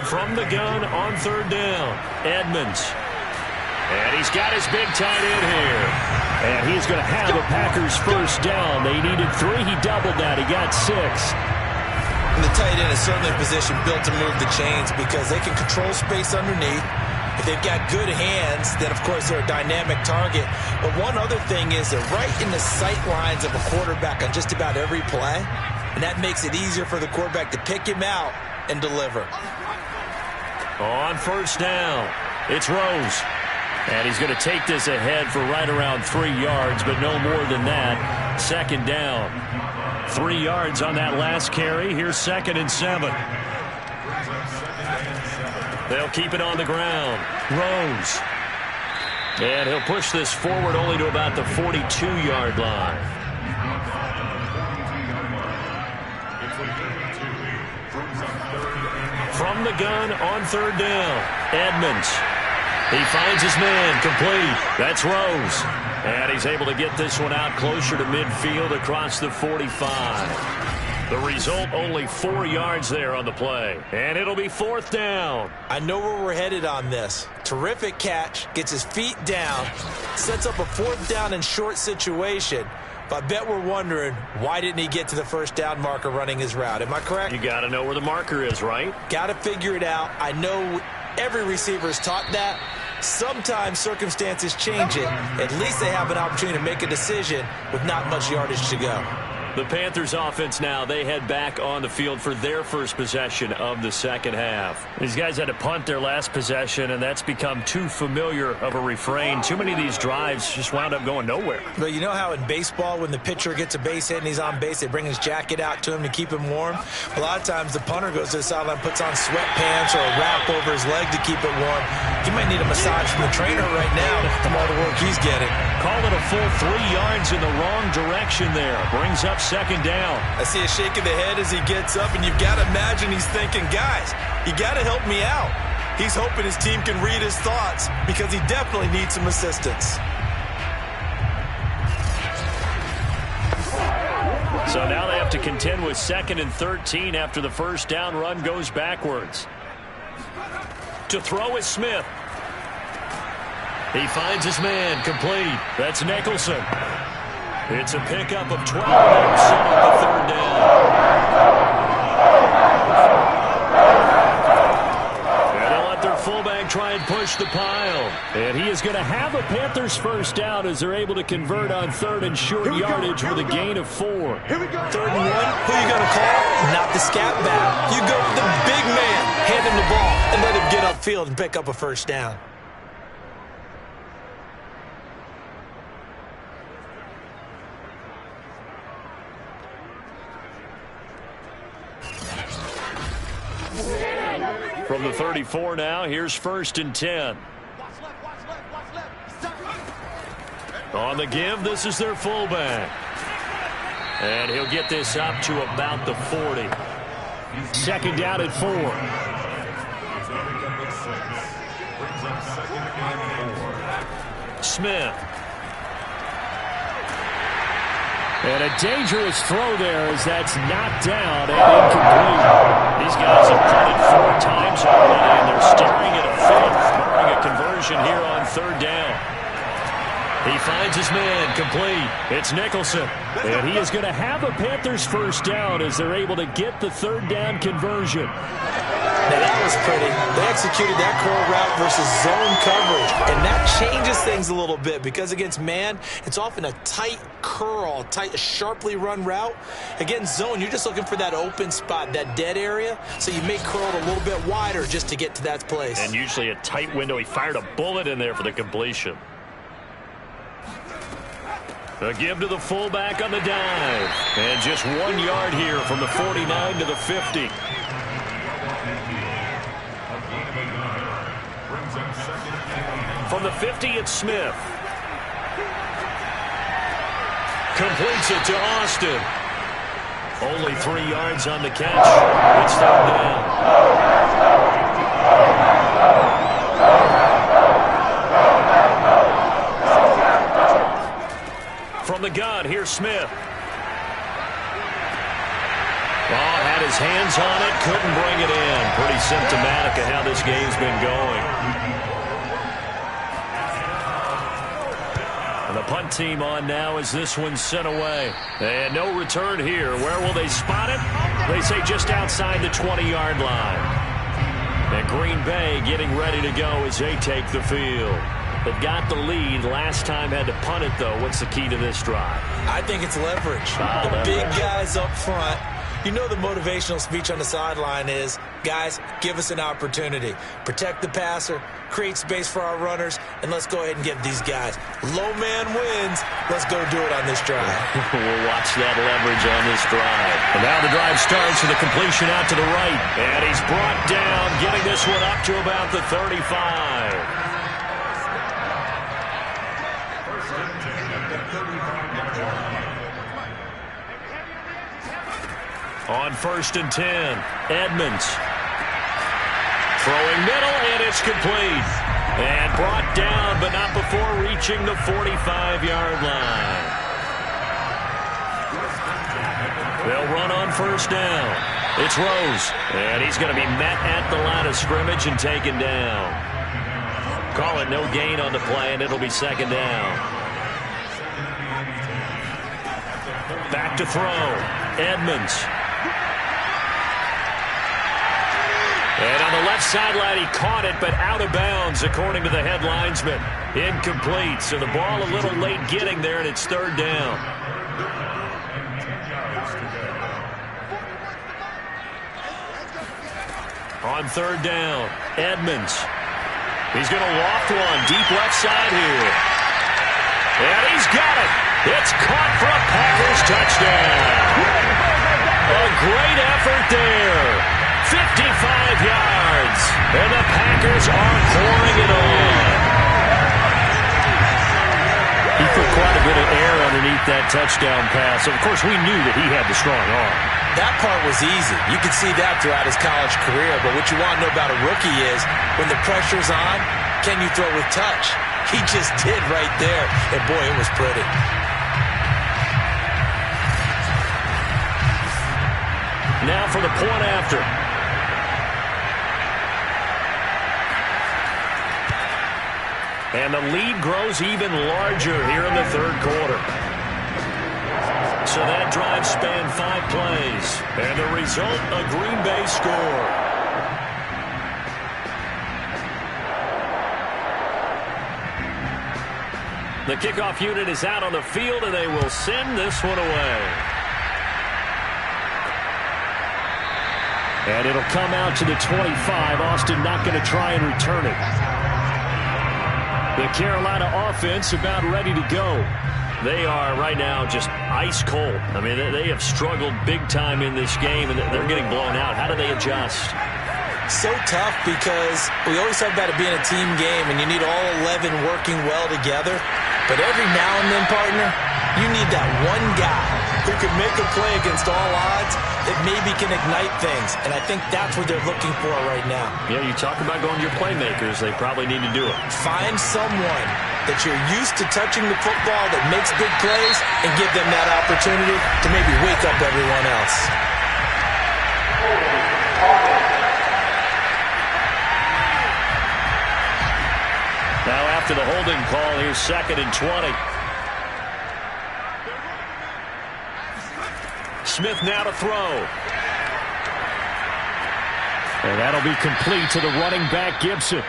From the gun on third down, Edmonds. And he's got his big tight end here. And he's going to have a Packers first down. They needed 3. He doubled that. He got 6. And the tight end is certainly a position built to move the chains because they can control space underneath. If they've got good hands, then, of course, they're a dynamic target. But one other thing is they're right in the sight lines of a quarterback on just about every play. And that makes it easier for the quarterback to pick him out and deliver. On first down, it's Rose. And he's going to take this ahead for right around 3 yards, but no more than that. Second down. 3 yards on that last carry. Here's 2nd and 7. They'll keep it on the ground. Rose. And he'll push this forward only to about the 42-yard line. From the gun on third down, Edmonds. He finds his man, complete. That's Rose. And he's able to get this one out closer to midfield across the 45. The result, only 4 yards there on the play. And it'll be 4th down. I know where we're headed on this. Terrific catch, gets his feet down, sets up a 4th down and short situation. But I bet we're wondering, why didn't he get to the first down marker running his route? Am I correct? You got to know where the marker is, right? Got to figure it out. I know every receiver is taught that. Sometimes circumstances change it. At least they have an opportunity to make a decision with not much yardage to go. The Panthers offense now, they head back on the field for their first possession of the second half. These guys had to punt their last possession, and that's become too familiar of a refrain. Too many of these drives just wound up going nowhere. But you know how in baseball, when the pitcher gets a base hit and he's on base, they bring his jacket out to him to keep him warm? A lot of times the punter goes to the sideline, puts on sweatpants or a wrap over his leg to keep it warm. He might need a massage from the trainer right now from all the work he's getting. Call it a full 3 yards in the wrong direction there. Brings up second down. I see a shake of the head as he gets up, and you've got to imagine he's thinking, guys, you got to help me out. He's hoping his team can read his thoughts because he definitely needs some assistance. So now they have to contend with 2nd and 13 after the first down run goes backwards. To throw is Smith. He finds his man, complete. That's Nicholson. It's a pickup of 12. They'll set up the 3rd down. And they'll let their fullback try and push the pile. And he is going to have a Panthers first down as they're able to convert on 3rd and short yardage with a gain of 4. Here we go. 3rd and 1. Who are you going to call? Not the scat back. You go with the big man. Hand him the ball and let him get upfield and pick up a first down. From the 34 now, here's 1st and 10. On the give, this is their fullback. And he'll get this up to about the 40. 2nd down at 4. Smith. And a dangerous throw there as that's knocked down and incomplete. These guys have punted 4 times already, and they're staring at a 5th, barring a conversion here on 3rd down. He finds his man, complete. It's Nicholson. And he is going to have a Panthers first down as they're able to get the 3rd down conversion. Now that was pretty. They executed that curl route versus zone coverage, and that changes things a little bit because against man, it's often a tight curl, sharply run route. Against zone, you're just looking for that open spot, that dead area, so you may curl it a little bit wider just to get to that place. And usually a tight window. He fired a bullet in there for the completion. A give to the fullback on the dive. And just 1 yard here from the 49 to the 50. From the 50, it's Smith. Completes it to Austin. Only 3 yards on the catch. It's 3rd down. From the gun, here's Smith. Had his hands on it, couldn't bring it in. Pretty symptomatic of how this game's been going. And the punt team on now as this one's sent away. And no return here. Where will they spot it? They say just outside the 20-yard line. And Green Bay getting ready to go as they take the field. They've got the lead. Last time had to punt it, though. What's the key to this drive? I think it's leverage. The big guys up front. You know the motivational speech on the sideline is, guys, give us an opportunity. Protect the passer, create space for our runners, and let's go ahead and give these guys. Low man wins. Let's go do it on this drive. We'll watch that leverage on this drive. And now the drive starts with a completion out to the right. And he's brought down, getting this one up to about the 35. On 1st and 10, Edmonds. Throwing middle, and it's complete. And brought down, but not before reaching the 45-yard line. They'll run on 1st down. It's Rose, and he's going to be met at the line of scrimmage and taken down. Call it no gain on the play, and it'll be 2nd down. Back to throw. Edmonds. And on the left sideline, he caught it, but out of bounds, according to the head linesman. Incomplete, so the ball a little late getting there, and it's 3rd down. On 3rd down, Edmonds. He's going to loft one, deep left side here. And he's got it. It's caught for a Packers touchdown. A great effort there. 55 yards, and the Packers are pouring it on. He put quite a bit of air underneath that touchdown pass. Of course, we knew that he had the strong arm. That part was easy. You could see that throughout his college career, but what you want to know about a rookie is when the pressure's on, can you throw with touch? He just did right there, and boy, it was pretty. Now for the point after. And the lead grows even larger here in the third quarter. So that drive spanned 5 plays. And the result, a Green Bay score. The kickoff unit is out on the field, and they will send this one away. And it'll come out to the 25. Austin not going to try and return it. The Carolina offense about ready to go. They are right now just ice cold. I mean, they have struggled big time in this game, and they're getting blown out. How do they adjust? So tough because we always talk about it being a team game, and you need all 11 working well together. But every now and then, partner, you need that one guy who can make a play against all odds that maybe can ignite things. And I think that's what they're looking for right now. Yeah, you talk about going to your playmakers. They probably need to do it. Find someone that you're used to touching the football that makes big plays and give them that opportunity to maybe wake up everyone else. Now after the holding call, here's 2nd and 20. Smith now to throw. And that'll be complete to the running back, Gibson.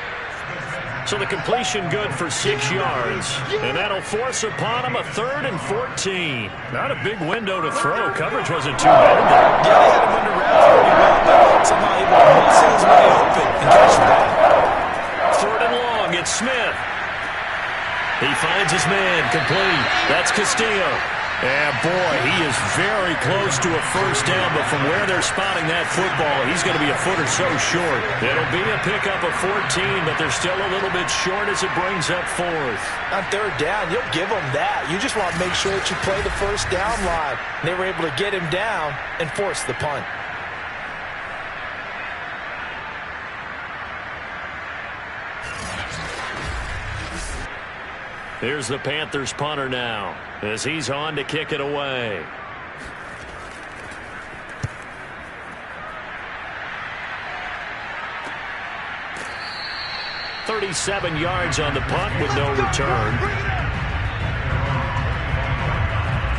So the completion good for 6 yards. And that'll force upon him a 3rd and 14. Not a big window to throw. Coverage wasn't too bad there. Yeah, they had him under wraps pretty well, but somehow he will muscle his way open and catch the ball. 3rd and long, it's Smith. He finds his man, complete. That's Castillo. And boy, he is very close to a first down, but from where they're spotting that football, he's going to be a foot or so short. It'll be a pickup of 14, but they're still a little bit short as it brings up 4th. On 3rd down, you'll give them that. You just want to make sure that you play the first down line. They were able to get him down and force the punt. Here's the Panthers punter now as he's on to kick it away. "37 yards on the punt with no return.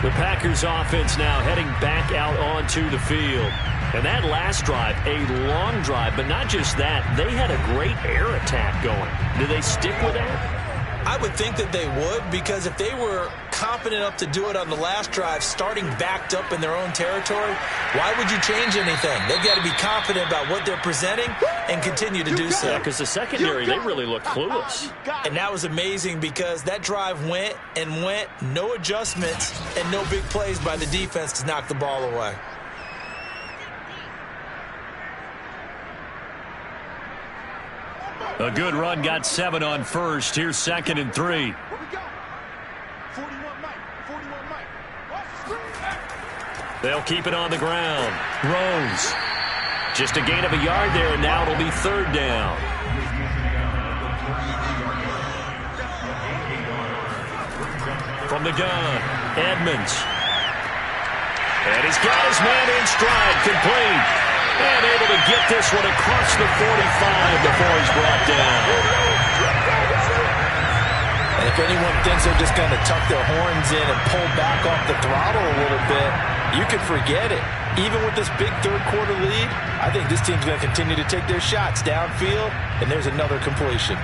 The Packers offense now heading back out onto the field. And that last drive, a long drive, but not just that, they had a great air attack going. Do they stick with that? I would think that they would, because if they were confident enough to do it on the last drive, starting backed up in their own territory, why would you change anything? They've got to be confident about what they're presenting and continue to do so. Yeah, because the secondary, they really look clueless. And that was amazing because that drive went and went, no adjustments, and no big plays by the defense to knock the ball away. A good run got 7 on first. Here's 2nd and 3. They'll keep it on the ground. Rose. Just a gain of a yard there, and now it'll be 3rd down. From the gun, Edmonds. And he's got his man in stride, complete. And able to get this one across the 45 before he's brought down. And if anyone thinks they're just going to tuck their horns in and pull back off the throttle a little bit, you can forget it. Even with this big third quarter lead, I think this team's going to continue to take their shots downfield, and there's another completion.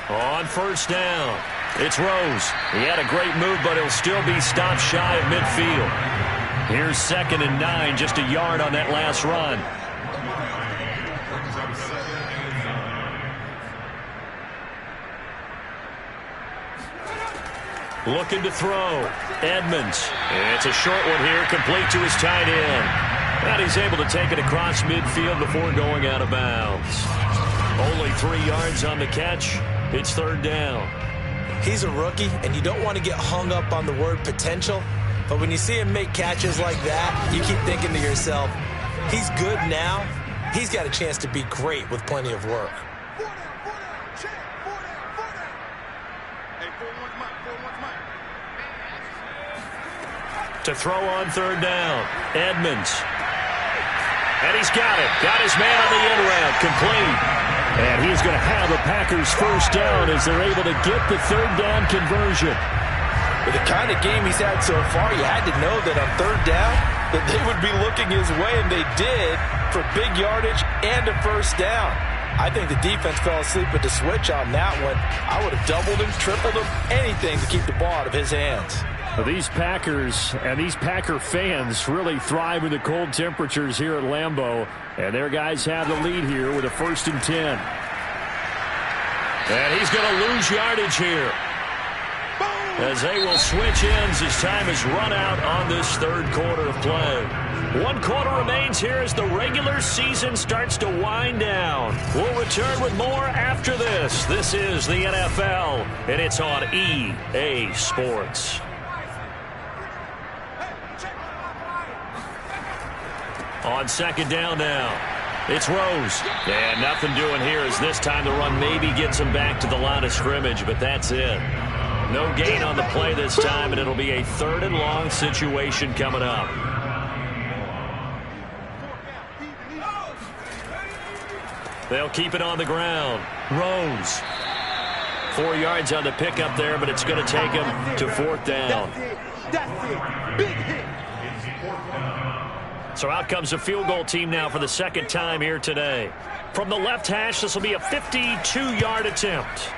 On first down, it's Rose. He had a great move, but he'll still be stopped shy of midfield. Here's 2nd and 9, just a yard on that last run. Looking to throw. Edmonds. It's a short one here, complete to his tight end. And he's able to take it across midfield before going out of bounds. Only 3 yards on the catch. It's 3rd down. He's a rookie, and you don't want to get hung up on the word potential. But when you see him make catches like that, you keep thinking to yourself, he's good now. He's got a chance to be great with plenty of work. To throw on third down, Edmonds. And he's got it. Got his man on the end route. Complete. And he's going to have a Packers first down as they're able to get the third down conversion. With the kind of game he's had so far, you had to know that on third down that they would be looking his way, and they did, for big yardage and a first down. I think the defense fell asleep with the switch on that one. I would have doubled him, tripled him, anything to keep the ball out of his hands. Well, these Packers and these Packer fans really thrive in the cold temperatures here at Lambeau. And their guys have the lead here with a 1st and 10. And he's going to lose yardage here, as they will switch ends as time is run out on this third quarter of play. 1 quarter remains here as the regular season starts to wind down. We'll return with more after this. This is the NFL, and it's on EA Sports. On second down now, it's Rose. And nothing doing here as this time the run maybe gets him back to the line of scrimmage, but that's it. No gain on the play this time, and it'll be a 3rd and long situation coming up. They'll keep it on the ground. Rose. 4 yards on the pickup there, but it's going to take him to 4th down. That's it. Big hit. So out comes the field goal team now for the 2nd time here today. From the left hash, this will be a 52-yard attempt.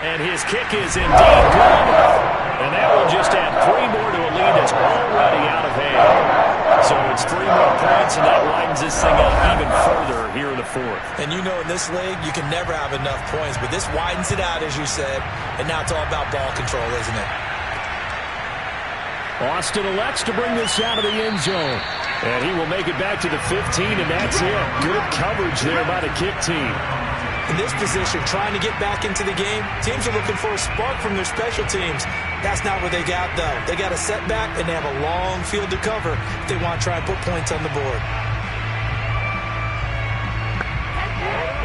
And his kick is indeed good. And that will just add 3 more to a lead that's already out of hand. So it's 3 more points, and that widens this thing out even further here in the 4th. And you know in this league, you can never have enough points, but this widens it out, as you said, and now it's all about ball control, isn't it? Austin elects to bring this out of the end zone. And he will make it back to the 15, and that's it. Good coverage there by the kick team. In this position, trying to get back into the game, teams are looking for a spark from their special teams. That's not what they got, though. They got a setback, and they have a long field to cover if they want to try and put points on the board.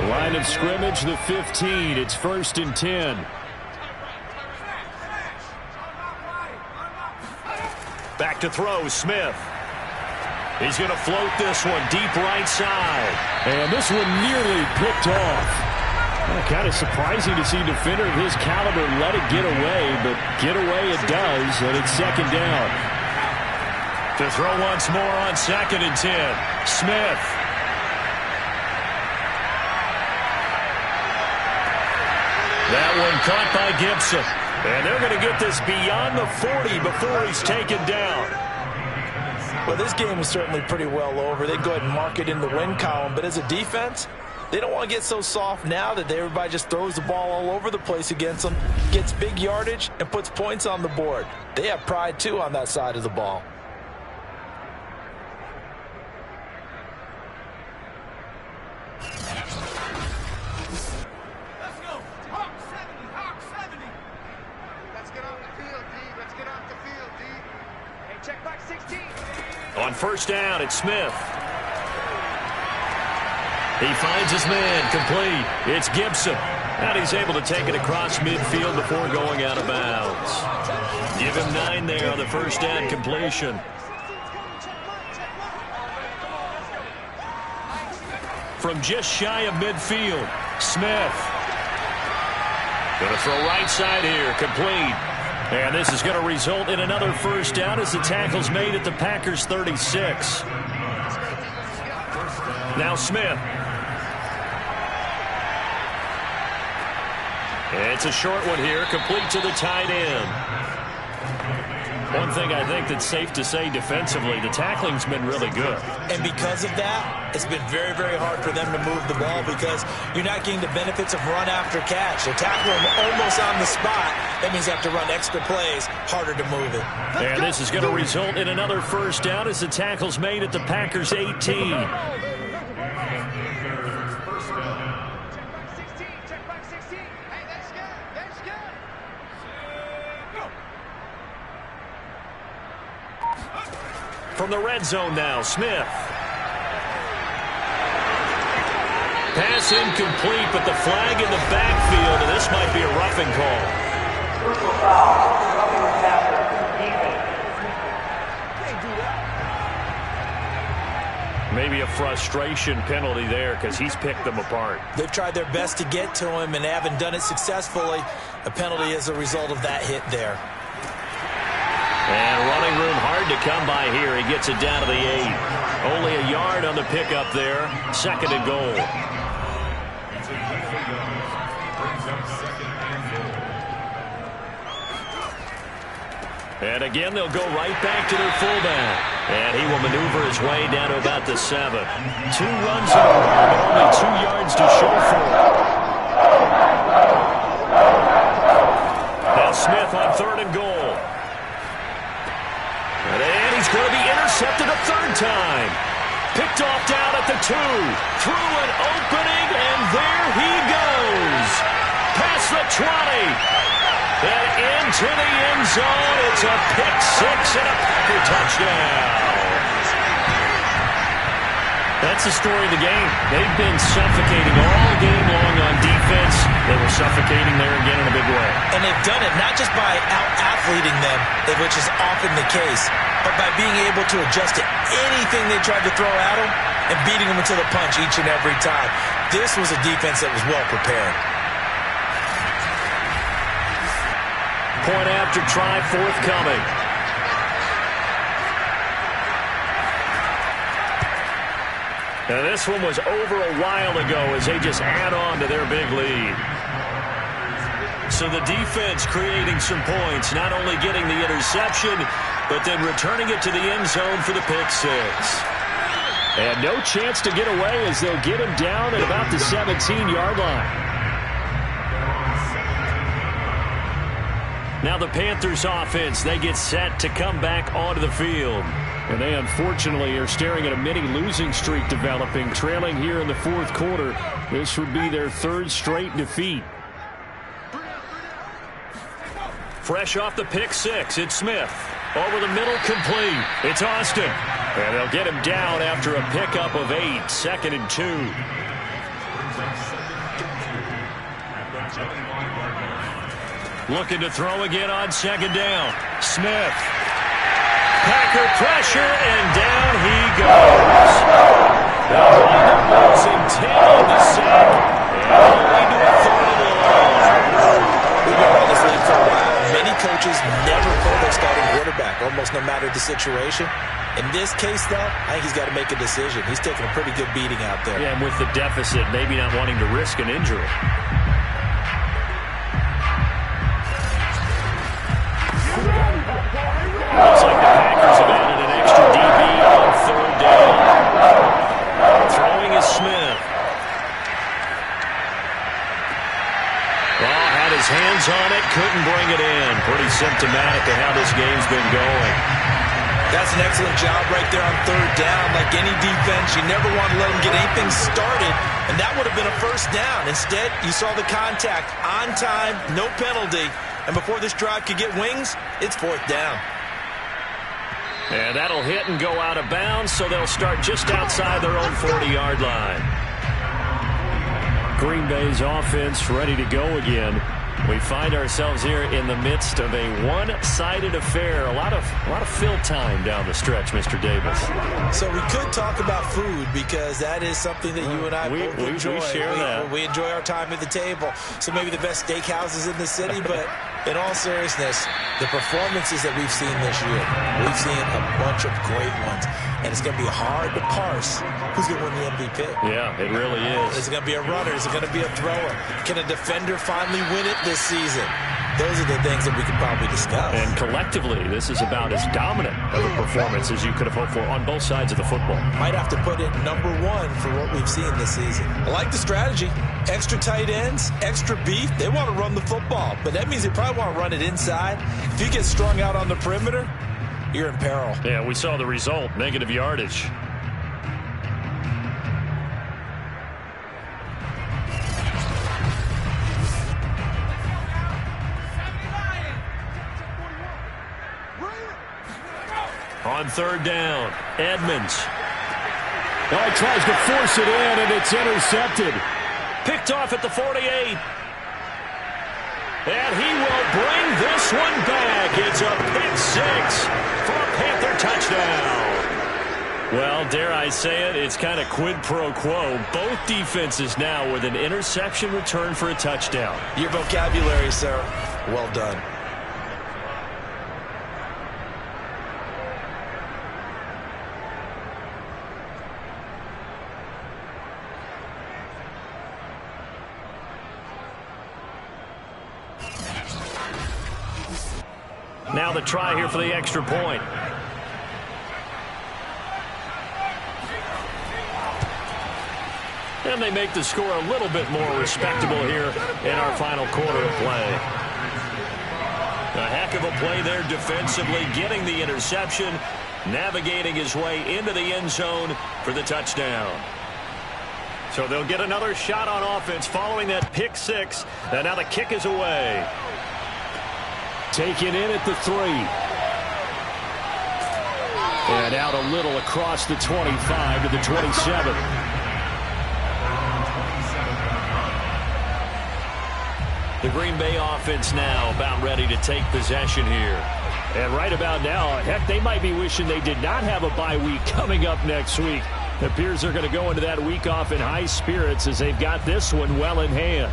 Line of scrimmage, the 15. It's 1st and 10. Back to throw, Smith. He's going to float this one deep right side. And this one nearly picked off. Well, kind of surprising to see a defender of his caliber let it get away, but get away it does, and it's 2nd down. To throw once more on 2nd and 10. Smith. That one caught by Gibson. And they're going to get this beyond the 40 before he's taken down. Well, this game is certainly pretty well over. They go ahead and mark it in the win column. But as a defense, they don't want to get so soft now that everybody just throws the ball all over the place against them, gets big yardage, and puts points on the board. They have pride, too, on that side of the ball. On 1st down, it's Smith. He finds his man, complete. It's Gibson. And he's able to take it across midfield before going out of bounds. Give him 9 there on the 1st down completion. From just shy of midfield, Smith. Going to throw right side here, complete. And this is going to result in another 1st down as the tackle's made at the Packers 36. Now Smith. It's a short one here, complete to the tight end. One thing I think that's safe to say defensively, the tackling's been really good. And because of that, it's been very, very hard for them to move the ball because you're not getting the benefits of run after catch. They tackle them almost on the spot. That means you have to run extra plays, harder to move it. And this is going to result in another 1st down as the tackle's made at the Packers 18. From the red zone now, Smith. Pass incomplete, but the flag in the backfield, and this might be a roughing call. Maybe a frustration penalty there because he's picked them apart. They've tried their best to get to him and haven't done it successfully. A penalty is a result of that hit there. And running room hard to come by here. He gets it down to the 8. Only a yard on the pickup there. 2nd and goal. And again, they'll go right back to their fullback. And he will maneuver his way down to about the 7. 2 runs over, but only 2 yards to show for it. Now Smith on 3rd and goal. And he's going to be intercepted a 3rd time. Picked off down at the 2. Through an opening, and there he goes. Past the 20. And into the end zone. It's a pick 6 and a Packer touchdown. That's the story of the game. They've been suffocating all game long on defense. They were suffocating there again in a big way. And they've done it not just by out-athleting them, which is often the case, but by being able to adjust to anything they tried to throw at them and beating them into the punch each and every time. This was a defense that was well prepared. Point after try forthcoming. Now this one was over a while ago as they just add on to their big lead. So the defense creating some points, not only getting the interception, but then returning it to the end zone for the pick 6. And no chance to get away as they'll get him down at about the 17-yard line. Now the Panthers offense, they get set to come back onto the field. And they unfortunately are staring at a mini losing streak developing, trailing here in the 4th quarter. This would be their 3rd straight defeat. Fresh off the pick 6, it's Smith. Over the middle, complete. It's Austin. And they'll get him down after a pickup of 8, 2nd and 2. Looking to throw again on 2nd down. Smith. Packer pressure, and down he goes. They'll wind up losing 10 on the sack, and only to a 3rd and long. We've been on this league for a while. Many coaches never pull their starting quarterback, almost no matter the situation. In this case, though, I think he's got to make a decision. He's taking a pretty good beating out there. Yeah, and with the deficit, maybe not wanting to risk an injury. Looks like the Packers have added an extra DB on 3rd down. Throwing is Smith. Well, had his hands on it, couldn't bring it in. Pretty symptomatic of how this game's been going. That's an excellent job right there on 3rd down. Like any defense, you never want to let them get anything started, and that would have been a 1st down. Instead, you saw the contact on time, no penalty, and before this drive could get wings, it's 4th down. And that'll hit and go out of bounds, so they'll start just outside their own 40-yard line. Green Bay's offense ready to go again. We find ourselves here in the midst of a one-sided affair. A lot of fill time down the stretch, Mr. Davis. So we could talk about food because that is something that you and I both enjoy. We share that. We enjoy our time at the table. So maybe the best steakhouses in the city, but in all seriousness, the performances that we've seen this year, we've seen a bunch of great ones. And it's going to be hard to parse who's going to win the MVP. Yeah, it really is. Is it going to be a runner? Is it going to be a thrower? Can a defender finally win it this season? Those are the things that we could probably discuss. And collectively, this is about as dominant of a performance as you could have hoped for on both sides of the football. Might have to put it #1 for what we've seen this season. I like the strategy. Extra tight ends, extra beef. They want to run the football, but that means they probably want to run it inside. If you get strung out on the perimeter, you're in peril. Yeah, we saw the result, negative yardage. On 3rd down, Edmonds. Oh, he tries to force it in, and it's intercepted. Picked off at the 48. And he will bring this one back. It's a pick six for a Panther touchdown. Well, dare I say it, it's kind of quid pro quo. Both defenses now with an interception return for a touchdown. Your vocabulary, sir. Well done. Now the try here for the extra point. And they make the score a little bit more respectable here in our final quarter of play. A heck of a play there defensively, getting the interception, navigating his way into the end zone for the touchdown. So they'll get another shot on offense following that pick six. And now the kick is away. Taken in at the 3. And out a little across the 25 to the 27. The Green Bay offense now about ready to take possession here. And right about now, heck, they might be wishing they did not have a bye week coming up next week. It appears they're going to go into that week off in high spirits as they've got this one well in hand.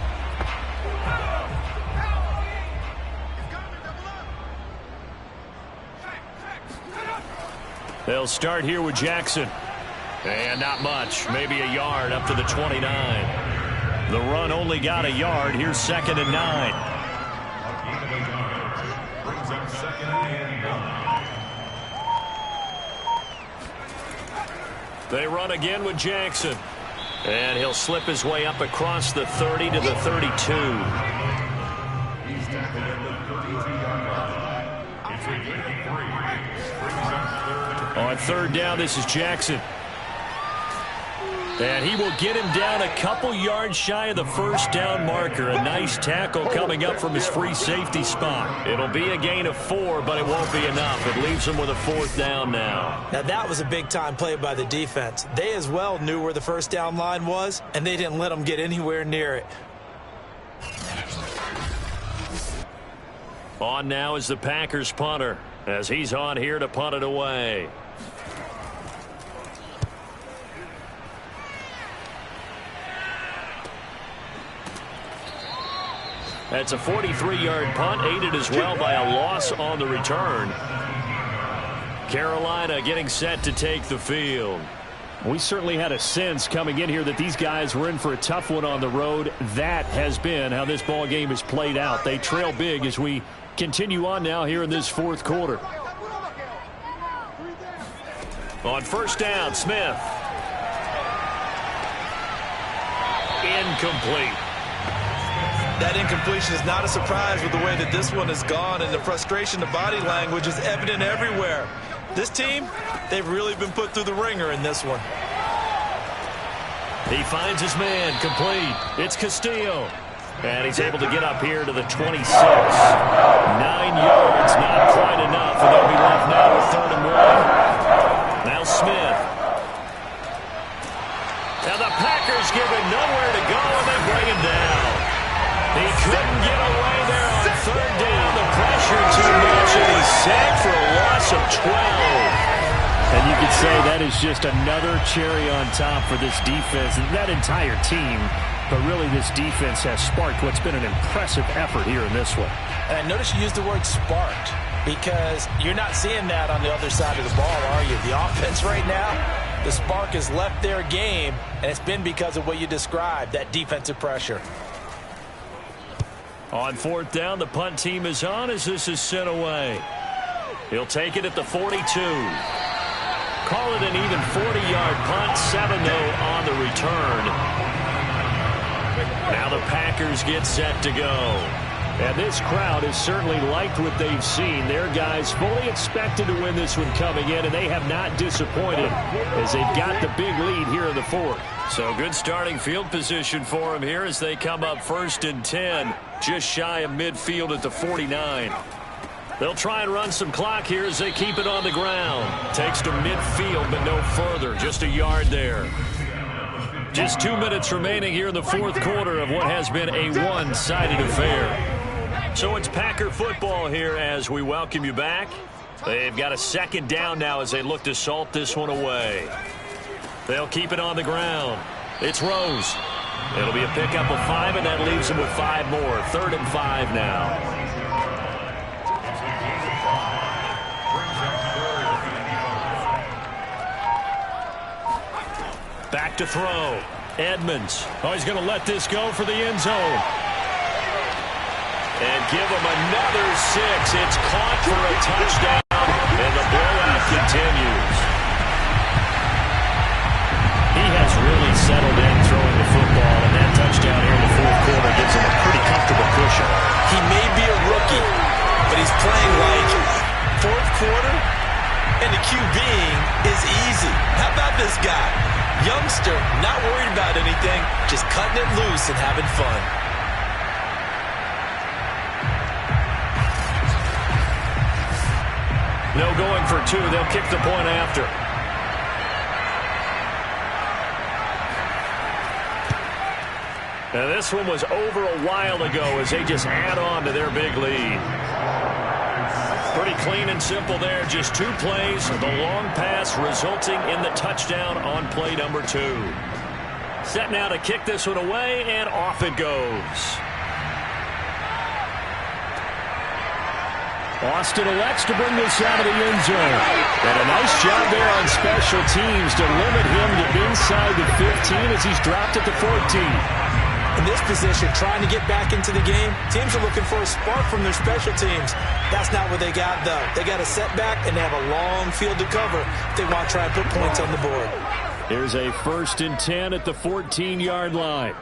They'll start here with Jackson. And not much, maybe a yard up to the 29. The run only got a yard. Here's 2nd and 9. They run again with Jackson. And he'll slip his way up across the 30 to the 32. On 3rd down, this is Jackson. And he will get him down a couple yards shy of the 1st down marker. A nice tackle coming up from his free safety spot. It'll be a gain of 4, but it won't be enough. It leaves him with a 4th down now. Now, that was a big-time play by the defense. They as well knew where the 1st down line was, and they didn't let them get anywhere near it. On now is the Packers punter, as he's on here to punt it away. That's a 43-yard punt, aided as well by a loss on the return. Carolina getting set to take the field. We certainly had a sense coming in here that these guys were in for a tough one on the road. That has been how this ball game has played out. They trail big as we continue on now here in this 4th quarter. On 1st down, Smith. Incomplete. That incompletion is not a surprise with the way that this one has gone, and the frustration, the body language is evident everywhere. This team, they've really been put through the ringer in this one. He finds his man, complete. It's Castillo. And he's able to get up here to the 26. 9 yards, not quite enough, and they'll be left now with 3rd and 1. Now Smith. Now the Packers give him nowhere to go, and they bring him down. He couldn't get away there on 3rd down. The pressure too much, and he's sacked for a loss of 12. And you could say that is just another cherry on top for this defense and that entire team. But really, this defense has sparked what's been an impressive effort here in this one. And notice you used the word sparked, because you're not seeing that on the other side of the ball, are you? The offense right now, the spark has left their game, and it's been because of what you described, that defensive pressure. On 4th down, the punt team is on as this is sent away. He'll take it at the 42. Call it an even 40-yard punt, 7-0 on the return. Now the Packers get set to go. And this crowd has certainly liked what they've seen. Their guys fully expected to win this one coming in, and they have not disappointed as they've got the big lead here in the 4th. So good starting field position for them here as they come up 1st and 10, just shy of midfield at the 49. They'll try and run some clock here as they keep it on the ground. Takes to midfield, but no further. Just a yard there. Just 2 minutes remaining here in the fourth quarter of what has been a one-sided affair. So it's Packer football here as we welcome you back. They've got a second down now as they look to salt this one away. They'll keep it on the ground. It's Rose. It'll be a pickup of 5, and that leaves them with 5 more. 3rd and 5 now. Back to throw. Edmonds. Oh, he's going to let this go for the end zone. And give him another 6. It's caught for a touchdown, and the blowout continues. He has really settled in throwing the football, and that touchdown here in the fourth quarter gives him a pretty comfortable cushion. He may be a rookie, but he's playing like fourth quarter, and the QBing is easy. How about this guy? Youngster, not worried about anything, just cutting it loose and having fun. No going for 2. They'll kick the point after. Now this one was over a while ago as they just add on to their big lead. Pretty clean and simple there. Just 2 plays. The long pass resulting in the touchdown on play number 2. Set now to kick this one away, and off it goes. Austin elects to bring this out of the end zone. And a nice job there on special teams to limit him to inside the 15 as he's dropped at the 14. In this position, trying to get back into the game, teams are looking for a spark from their special teams. That's not what they got, though. They got a setback, and they have a long field to cover if they want to try and put points on the board. Here's a 1st and 10 at the 14-yard line.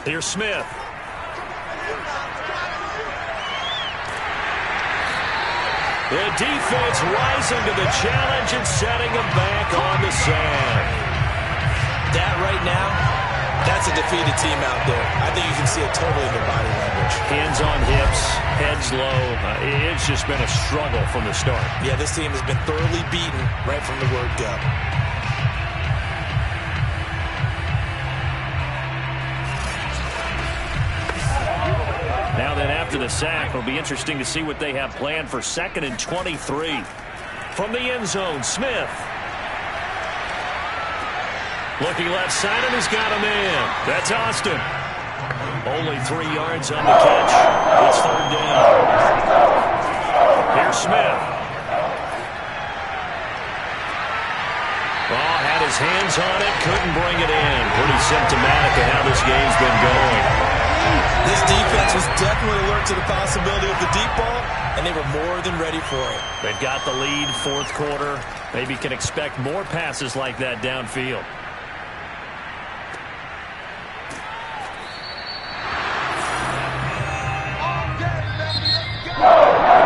Here's Smith. The defense rising to the challenge and setting them back on the sand. That right now, that's a defeated team out there. I think you can see it totally in their body language. Hands on hips, heads low. It's just been a struggle from the start. Yeah, this team has been thoroughly beaten right from the word go. Now then, after the sack, it'll be interesting to see what they have planned for 2nd and 23. From the end zone, Smith. Looking left side, and he's got a man. That's Austin. Only 3 yards on the catch. It's 3rd down. Here's Smith. Oh, had his hands on it, couldn't bring it in. Pretty symptomatic of how this game's been going. This defense was definitely alert to the possibility of the deep ball, and they were more than ready for it. They've got the lead, fourth quarter. Maybe can expect more passes like that downfield.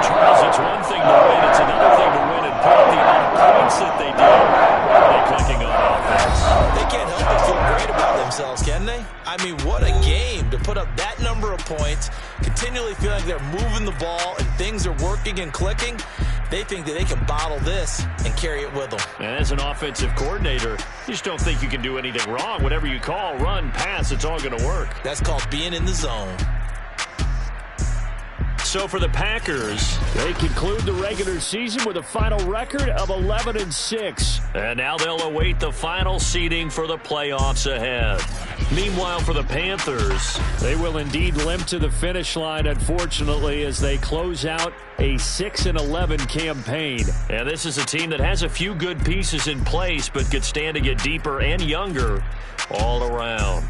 Charles, it's one thing to win. It's another thing to win and put up the amount of points that they did. They're clicking on offense. They can't help but feel great about themselves, can they? I mean, what a game to put up that number of points, continually feel like they're moving the ball and things are working and clicking. They think that they can bottle this and carry it with them. And as an offensive coordinator, you just don't think you can do anything wrong. Whatever you call, run, pass, it's all going to work. That's called being in the zone. So for the Packers, they conclude the regular season with a final record of 11-6. And now they'll await the final seeding for the playoffs ahead. Meanwhile, for the Panthers, they will indeed limp to the finish line, unfortunately, as they close out a 6-11 campaign. And this is a team that has a few good pieces in place, but could stand to get deeper and younger all around.